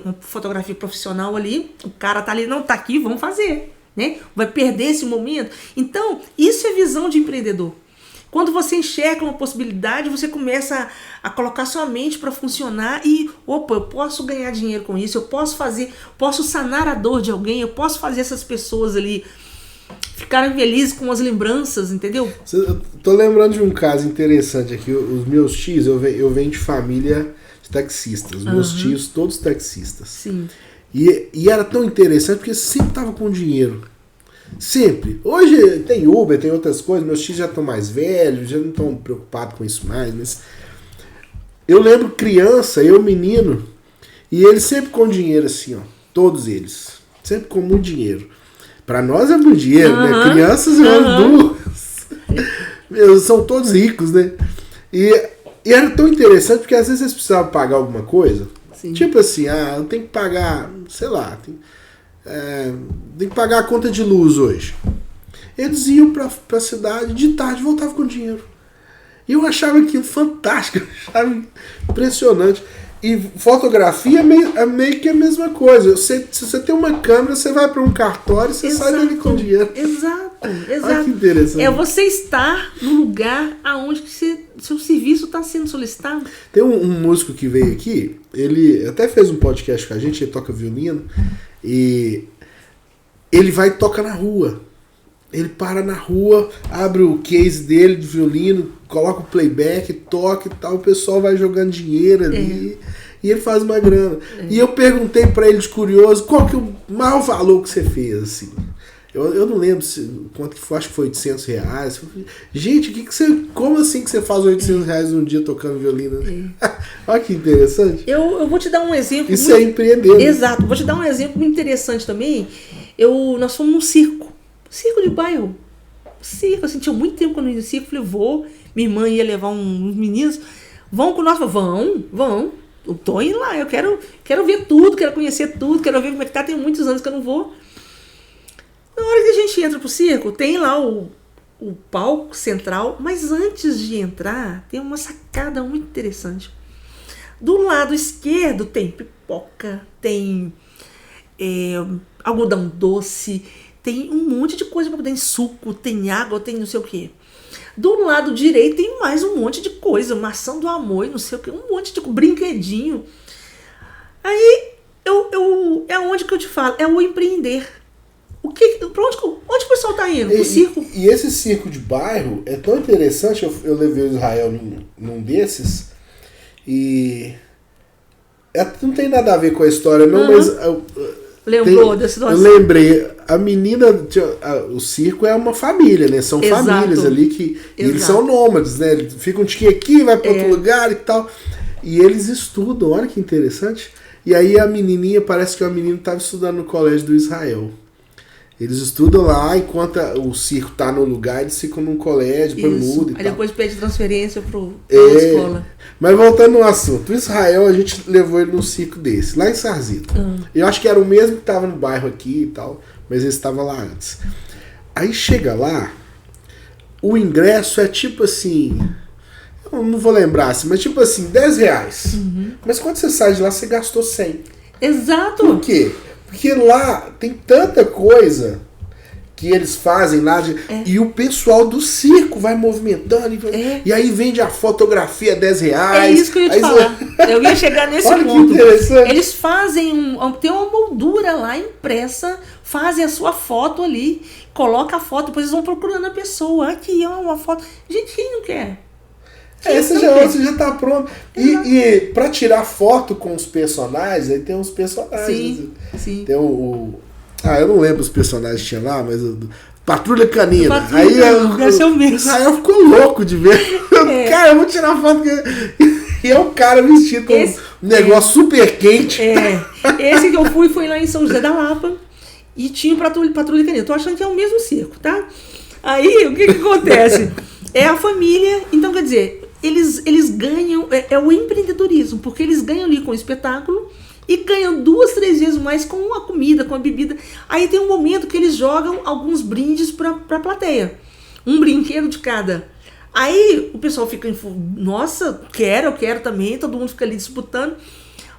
uma fotografia profissional ali, o cara tá ali, não tá aqui, vamos fazer, né? Vai perder esse momento. Então, isso é visão de empreendedor. Quando você enxerga uma possibilidade, você começa a colocar sua mente para funcionar e, opa, eu posso ganhar dinheiro com isso, eu posso sanar a dor de alguém, eu posso fazer essas pessoas ali ficarem felizes com as lembranças, entendeu? Eu tô lembrando de um caso interessante aqui. Os meus tios, eu venho de família de taxistas. Os meus tios, todos taxistas. Sim. E era tão interessante porque sempre tava com dinheiro. Sempre. Hoje tem Uber, tem outras coisas. Meus tios já estão mais velhos, já não estão preocupados com isso mais. Mas eu lembro criança, eu menino, e eles sempre com dinheiro assim, ó. Todos eles. Sempre com muito dinheiro. Pra nós é muito dinheiro, né? Crianças são todos ricos, né? E era tão interessante porque às vezes eles precisavam pagar alguma coisa. Sim. Tipo assim, eu tenho que pagar, sei lá, tem que pagar a conta de luz hoje. Eles iam pra cidade, de tarde voltavam com dinheiro. E eu achava aquilo fantástico, eu achava impressionante. E fotografia é meio que a mesma coisa. Se você tem uma câmera, você vai para um cartório e você sai dali com dinheiro. Exato. Olha que interessante. É você estar no lugar aonde seu serviço está sendo solicitado. Tem um músico que veio aqui, ele até fez um podcast com a gente, ele toca violino, e ele vai e toca na rua. Ele para na rua, abre o case dele de violino, coloca o playback, toca e tal, o pessoal vai jogando dinheiro ali e ele faz uma grana. E eu perguntei pra ele de curioso, qual que é o maior valor que você fez, assim? Eu não lembro quanto que foi, acho que foi R$800. Gente, como assim que você faz R$800 num dia tocando violino? Olha que interessante. Eu vou te dar um exemplo. Isso é empreender. Exato, vou te dar um exemplo muito interessante também. Nós fomos num circo de bairro. Circo, assim, tinha muito tempo que eu não ia no circo. Falei, vou. Minha irmã ia levar uns meninos. Vão com nós? Vão. Eu tô indo lá. Eu quero ver tudo, quero conhecer tudo, quero ver como é que tá. Tem muitos anos que eu não vou. Na hora que a gente entra pro circo, tem lá o palco central. Mas antes de entrar, tem uma sacada muito interessante. Do lado esquerdo tem pipoca, tem algodão doce, tem um monte de coisa para poder, tem suco, tem água, tem não sei o que. Do lado direito tem mais um monte de coisa, maçã do amor, não sei o que, um monte de brinquedinho. Aí é onde que eu te falo, é o empreender. Onde o pessoal tá indo? Pro circo? E esse circo de bairro é tão interessante. Eu levei o Israel num desses e não tem nada a ver com a história, não, mas lembrou da situação? Eu lembrei, a menina, o circo é uma família, né? São famílias ali que eles são nômades, né? Eles ficam aqui, vai para outro lugar e tal. E eles estudam, olha que interessante. E aí a menininha, parece que a menina estava estudando no colégio do Israel. Eles estudam lá, enquanto o circo tá no lugar, eles ficam num colégio, depois muda e aí tal. depois pede transferência pra escola. Mas voltando no assunto, o Israel, a gente levou ele num circo desse, lá em Sarzito. Eu acho que era o mesmo que tava no bairro aqui e tal, mas ele estava lá antes. Aí chega lá, o ingresso é tipo assim, eu não vou lembrar assim, mas tipo assim, R$10. Mas quando você sai de lá, você gastou 100. Exato. Por quê? Porque lá tem tanta coisa que eles fazem lá e o pessoal do circo vai movimentando e aí vende a fotografia R$10. É isso que eu ia te falar. Eu ia chegar nesse Olha ponto. Que interessante. Eles fazem tem uma moldura lá impressa, fazem a sua foto ali, coloca a foto, depois eles vão procurando a pessoa. Aqui é uma foto. Gente, quem não quer? Você já tá pronto. E pra tirar foto com os personagens, aí tem uns personagens. Sim. Tem eu não lembro os personagens que tinha lá, mas Patrulha Canina. Aí o Israel ficou louco de ver. Cara, eu vou tirar foto. E é um cara vestido com um negócio super quente. Esse que eu fui foi lá em São José da Lapa e tinha patrulha canina. Tô achando que é o mesmo circo, tá? Aí, o que acontece? É a família, então quer dizer, eles ganham, é o empreendedorismo, porque eles ganham ali com o espetáculo e ganham 2, 3 vezes mais com a comida, com a bebida. Aí tem um momento que eles jogam alguns brindes pra plateia. Um brinquedo de cada. Aí o pessoal fica, nossa, eu quero também, todo mundo fica ali disputando.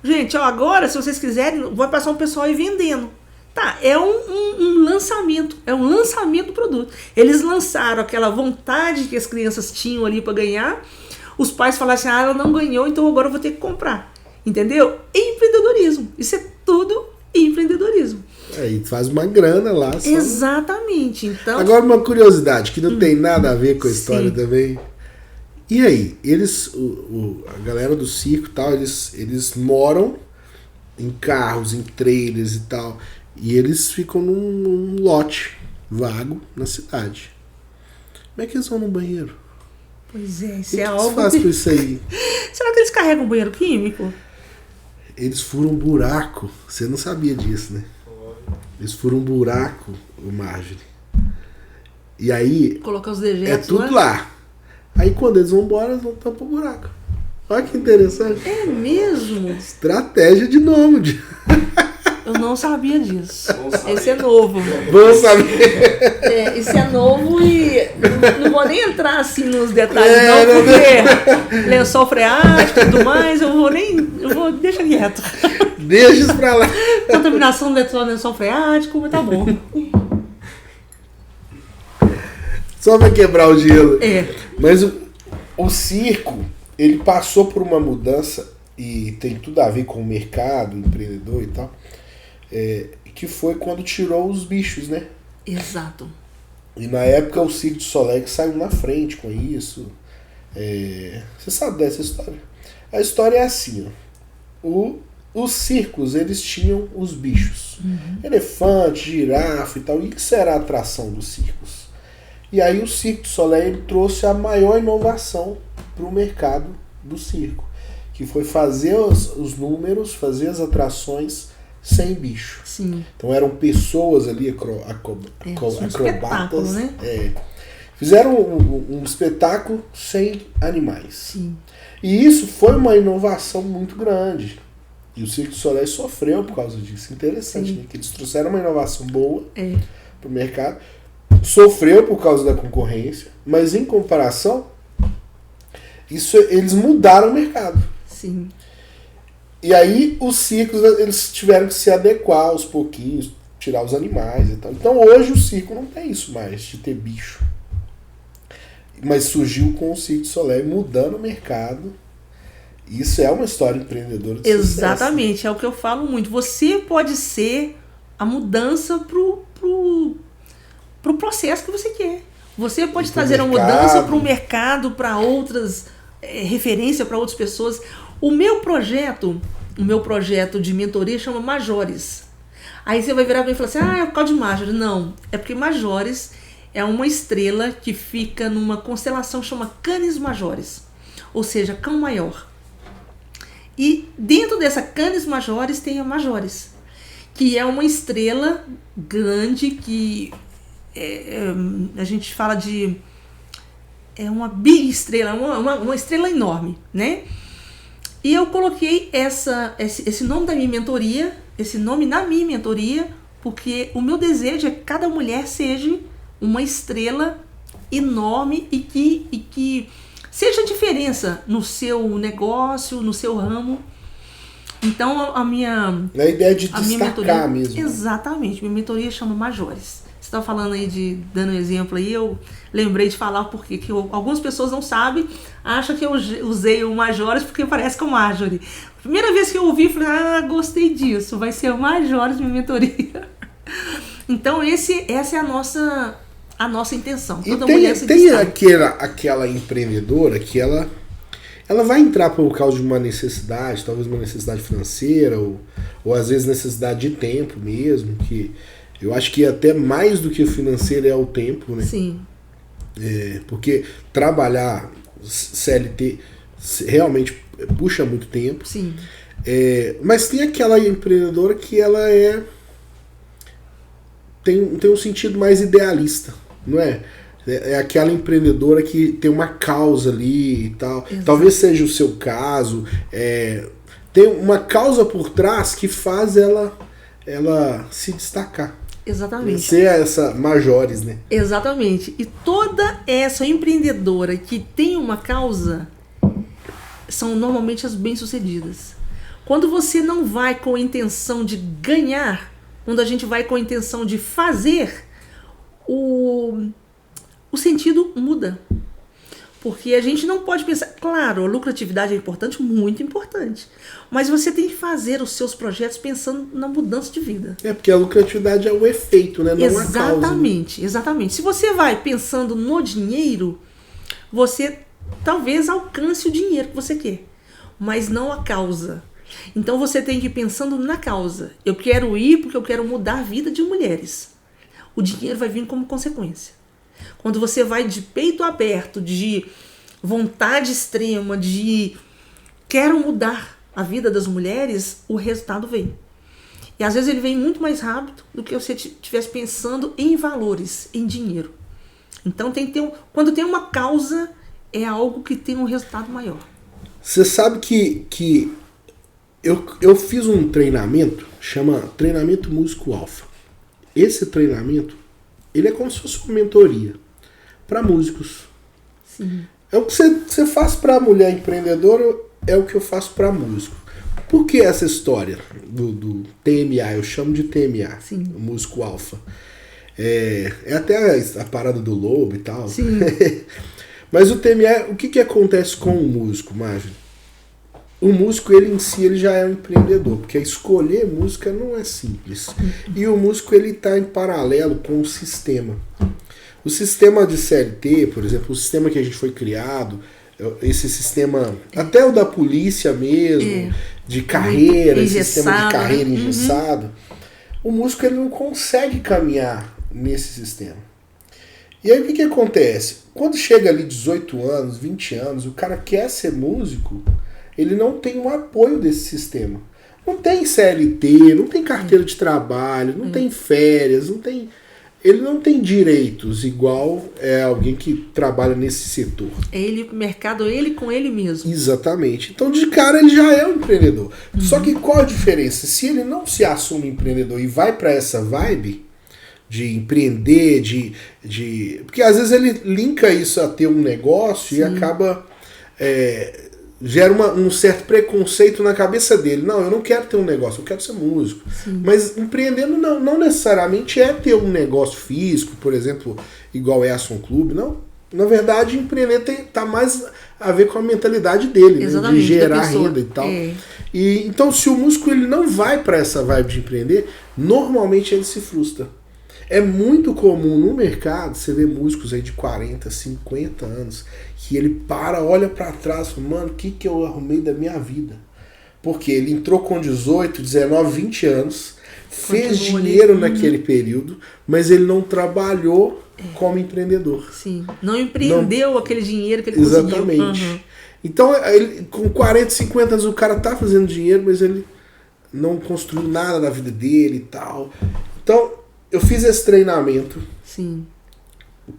Gente, ó, agora, se vocês quiserem, vai passar um pessoal aí vendendo. Tá, é um lançamento, é um lançamento do produto. Eles lançaram aquela vontade que as crianças tinham ali para ganhar. Os pais falaram assim, ela não ganhou, então agora eu vou ter que comprar. Entendeu? Empreendedorismo. Isso é tudo empreendedorismo. Aí faz uma grana lá. Só. Exatamente. Então, agora uma curiosidade, que não tem nada a ver com a história também. E aí, eles, a galera do circo e tal, eles moram em carros, em trailers e tal. E eles ficam num lote vago na cidade. Como é que eles vão no banheiro? Pois é, isso é algo. O que eles fazem com isso aí? Será que eles carregam banheiro químico? Eles furam um buraco. Você não sabia disso, né? Eles furam um buraco, o Marjorie. E aí. Colocar os dejetos. É tudo lá. Aí quando eles vão embora, eles vão tampar o buraco. Olha que interessante. É mesmo? Estratégia de nômade. Eu não sabia disso. Esse é novo. Vamos saber. Esse é novo e não vou nem entrar assim nos detalhes não, porque lençol freático e tudo mais, deixa quieto. Deixa isso pra lá. Contaminação do lençol freático, mas tá bom. Só pra quebrar o gelo. Mas o circo, ele passou por uma mudança e tem tudo a ver com o mercado, empreendedor e tal. Que foi quando tirou os bichos, né? Exato. E na época o Cirque du Soleil saiu na frente com isso. Você sabe dessa história? A história é assim, ó. Os circos, eles tinham os bichos. Elefante, girafa e tal. E isso era a atração dos circos. E aí o Cirque du Soleil trouxe a maior inovação para o mercado do circo. Que foi fazer os números, fazer as atrações sem bicho. Sim. Então eram pessoas ali, acrobatas. Né? Fizeram um espetáculo sem animais. Sim. E isso foi uma inovação muito grande. E o Cirque du Soleil sofreu por causa disso. Interessante, né? Que eles trouxeram uma inovação boa para o mercado. Sofreu por causa da concorrência. Mas em comparação, eles mudaram o mercado. Sim. E aí os circos, eles tiveram que se adequar aos pouquinhos, tirar os animais e tal. Então hoje o circo não tem isso mais, de ter bicho. Mas surgiu com o Cirque du Soleil mudando o mercado. Isso é uma história empreendedora de Exatamente, sucesso. é o que eu falo muito. Você pode ser a mudança pro processo que você quer. Você pode trazer uma mudança para o mercado, para outras referências, para outras pessoas. O meu projeto de mentoria chama Majores. Aí você vai virar e falar assim, é por causa de Marjorie. Não, é porque Majores é uma estrela que fica numa constelação que chama Canis Majores, ou seja, cão maior. E dentro dessa Canis Majores tem a Majores, que é uma estrela grande que a gente fala de... É uma big estrela, uma estrela enorme, né? E eu coloquei esse nome da minha mentoria, esse nome na minha mentoria, porque o meu desejo é que cada mulher seja uma estrela enorme e que seja a diferença no seu negócio, no seu ramo. Então, a ideia de destacar mesmo. Exatamente. Minha mentoria chama Majores. Você estava falando aí, dando um exemplo aí, eu lembrei de falar porque algumas pessoas não sabem, acham que eu usei o Majores porque parece com Marjorie. Primeira vez que eu ouvi, falei, gostei disso, vai ser o Majores minha mentoria. Então, essa é a nossa intenção. Toda mulher se destaca. Tem aquela empreendedora que ela vai entrar por causa de uma necessidade, talvez uma necessidade financeira, ou às vezes necessidade de tempo mesmo, que eu acho que até mais do que o financeiro é o tempo, né? Sim. Porque trabalhar CLT realmente puxa muito tempo. Sim. Mas tem aquela empreendedora que ela tem um sentido mais idealista, não é? É aquela empreendedora que tem uma causa ali e tal. Exato. Talvez seja o seu caso. Tem uma causa por trás que faz ela se destacar. Exatamente. Ser essa majores, né? Exatamente. E toda essa empreendedora que tem uma causa são normalmente as bem-sucedidas. Quando você não vai com a intenção de ganhar, quando a gente vai com a intenção de fazer, o sentido muda. Porque a gente não pode pensar... Claro, a lucratividade é importante, muito importante. Mas você tem que fazer os seus projetos pensando na mudança de vida. Porque a lucratividade é o efeito, né? Não exatamente, a causa. Né? Exatamente. Se você vai pensando no dinheiro, você talvez alcance o dinheiro que você quer. Mas não a causa. Então você tem que ir pensando na causa. Eu quero ir porque eu quero mudar a vida de mulheres. O dinheiro vai vir como consequência. Quando você vai de peito aberto, de vontade extrema, de quero mudar a vida das mulheres, o resultado vem. E às vezes ele vem muito mais rápido do que você estivesse pensando em valores, em dinheiro. Então tem que ter quando tem uma causa, é algo que tem um resultado maior. Você sabe que eu fiz um treinamento, chama Treinamento Músico Alfa. Esse treinamento, ele é como se fosse uma mentoria para músicos. Sim. É o que você faz para mulher empreendedora, é o que eu faço para músico. Por que essa história do TMA? Eu chamo de TMA, sim, o músico alfa. É até a parada do lobo e tal. Sim. Mas o TMA, o que acontece com o músico, Marjorie? O músico, ele em si, ele já é um empreendedor, porque escolher música não é simples. E o músico, ele está em paralelo com o sistema. O sistema de CLT, por exemplo, o sistema que a gente foi criado, esse sistema, até o da polícia mesmo, de carreira, esse sistema de carreira engessado, o músico, ele não consegue caminhar nesse sistema. E aí o que acontece? Quando chega ali 18 anos, 20 anos, o cara quer ser músico, ele não tem o apoio desse sistema. Não tem CLT, não tem carteira de trabalho, não tem férias, ele não tem direitos igual alguém que trabalha nesse setor. É ele pro mercado, ele com ele mesmo. Exatamente. Então, de cara, ele já é um empreendedor. Só que qual a diferença? Se ele não se assume empreendedor e vai para essa vibe de empreender, porque às vezes ele linka isso a ter um negócio, sim, e acaba... gera um certo preconceito na cabeça dele. Não, eu não quero ter um negócio, eu quero ser músico. Sim. Mas empreendendo não necessariamente é ter um negócio físico, por exemplo, igual é a Ação Clube, não. Na verdade, empreender tá mais a ver com a mentalidade dele, né? De gerar renda e tal. E, então, se o músico ele não vai para essa vibe de empreender, normalmente ele se frustra. É muito comum no mercado você ver músicos aí de 40, 50 anos que ele olha pra trás e fala, mano, o que eu arrumei da minha vida? Porque ele entrou com 18, 19, 20 anos, fez dinheiro naquele período, mas ele não trabalhou como empreendedor. Sim, não empreendeu aquele dinheiro que ele conseguiu. Exatamente. Então, ele, com 40, 50 anos, o cara tá fazendo dinheiro, mas ele não construiu nada na vida dele e tal. Então, eu fiz esse treinamento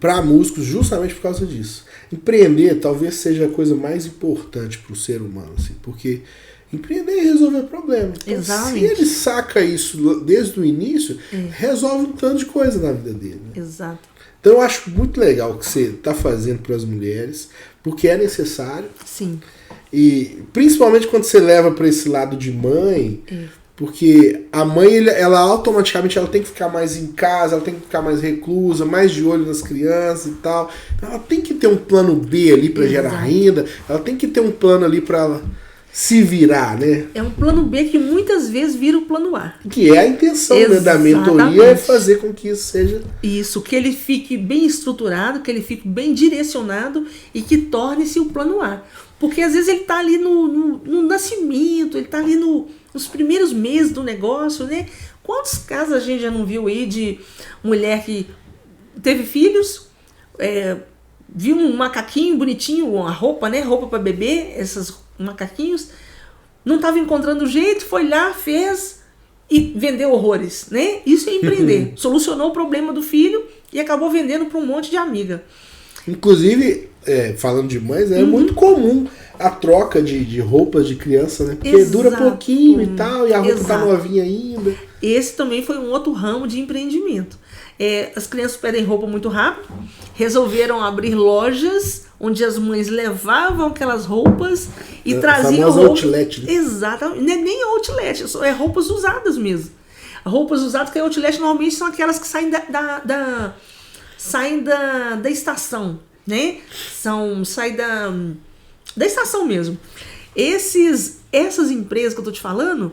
para músicos justamente por causa disso. Empreender talvez seja a coisa mais importante para o ser humano, assim, porque empreender é resolver problema. Então, se ele saca isso desde o início, resolve um tanto de coisa na vida dele. Né? Exato. Então eu acho muito legal o que você está fazendo para as mulheres, porque é necessário. Sim. E principalmente quando você leva para esse lado de mãe... Porque a mãe, ela automaticamente ela tem que ficar mais em casa, ela tem que ficar mais reclusa, mais de olho nas crianças e tal. Então ela tem que ter um plano B ali para gerar renda, ela tem que ter um plano ali para ela se virar, né? É um plano B que muitas vezes vira o plano A. Que é a intenção, né, da mentoria, é fazer com que isso seja... Isso, que ele fique bem estruturado, que ele fique bem direcionado e que torne-se o plano A. Porque às vezes ele está ali no nascimento, ele está ali nos primeiros meses do negócio, né? Quantos casos a gente já não viu aí de mulher que teve filhos, viu um macaquinho bonitinho, uma roupa, né? Roupa para bebê, essas macaquinhos, não estava encontrando jeito, foi lá, fez e vendeu horrores, né? Isso é empreender. Solucionou o problema do filho e acabou vendendo para um monte de amiga. Inclusive, falando de mães, é muito comum a troca de roupas de criança, né? Porque dura pouquinho e tal, e a roupa tá novinha ainda. Esse também foi um outro ramo de empreendimento. As crianças pedem roupa muito rápido, resolveram abrir lojas onde as mães levavam aquelas roupas e traziam roupas. Outlet, né? Exatamente, não é nem outlet, é roupas usadas mesmo. Roupas usadas, que é outlet normalmente são aquelas que saem da estação, né? Saem da estação mesmo. Essas empresas que eu tô te falando,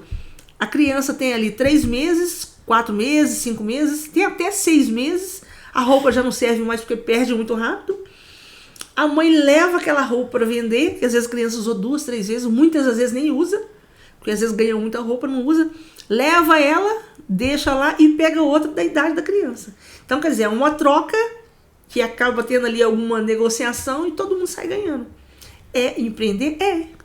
a criança tem ali 3 meses, 4 meses, 5 meses, tem até 6 meses, a roupa já não serve mais porque perde muito rápido. A mãe leva aquela roupa para vender, que às vezes a criança usou 2, 3 vezes, muitas às vezes nem usa, porque às vezes ganhou muita roupa, não usa, leva ela, deixa lá e pega outra da idade da criança. Então, quer dizer, é uma troca que acaba tendo ali alguma negociação e todo mundo sai ganhando. Empreender?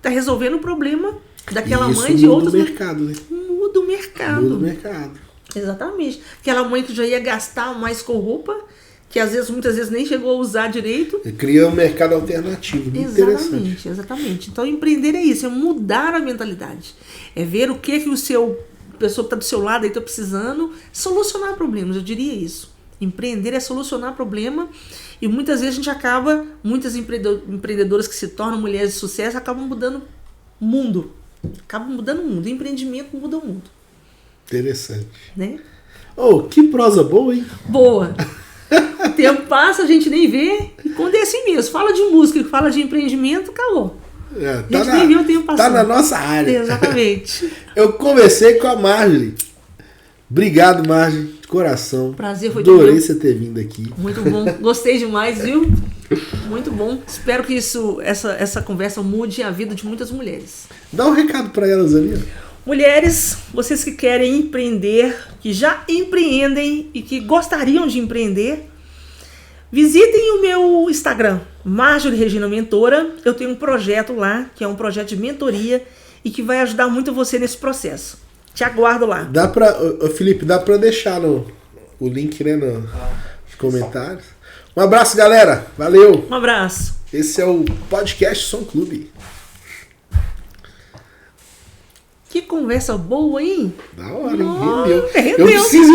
Tá resolvendo o problema daquela mãe de outras... Muda o mercado, né? Muda o mercado. Muda o mercado. Exatamente. Aquela mãe que já ia gastar mais com roupa, que muitas vezes nem chegou a usar direito. Cria um mercado alternativo. Interessante. Exatamente. Então, empreender é isso, é mudar a mentalidade. É ver o que a pessoa que está do seu lado aí está precisando, solucionar problemas, eu diria isso. Empreender é solucionar problema e muitas vezes a gente muitas empreendedoras que se tornam mulheres de sucesso acabam mudando o mundo. O empreendimento muda o mundo. Interessante. Né? Que prosa boa, hein? Boa. O tempo passa, a gente nem vê. E quando é assim mesmo, fala de música, fala de empreendimento, acabou. A gente nem vê o tempo passando. Tá na nossa área. Exatamente. Eu conversei com a Marjorie. Obrigado, Marjorie, de coração. Prazer foi Adorei você ter vindo aqui. Muito bom. Gostei demais, viu? Muito bom. Espero que essa conversa mude a vida de muitas mulheres. Dá um recado para elas ali. Mulheres, vocês que querem empreender, que já empreendem e que gostariam de empreender, visitem o meu Instagram, Marjorie Regina Mentora. Eu tenho um projeto lá, que é um projeto de mentoria e que vai ajudar muito você nesse processo. Te aguardo lá. Felipe, dá pra deixar o link, né, nos comentários. Um abraço, galera. Valeu. Um abraço. Esse é o Podcast Som Clube. Que conversa boa, hein? Da hora, hein? Rendeu. Rendeu. Eu preciso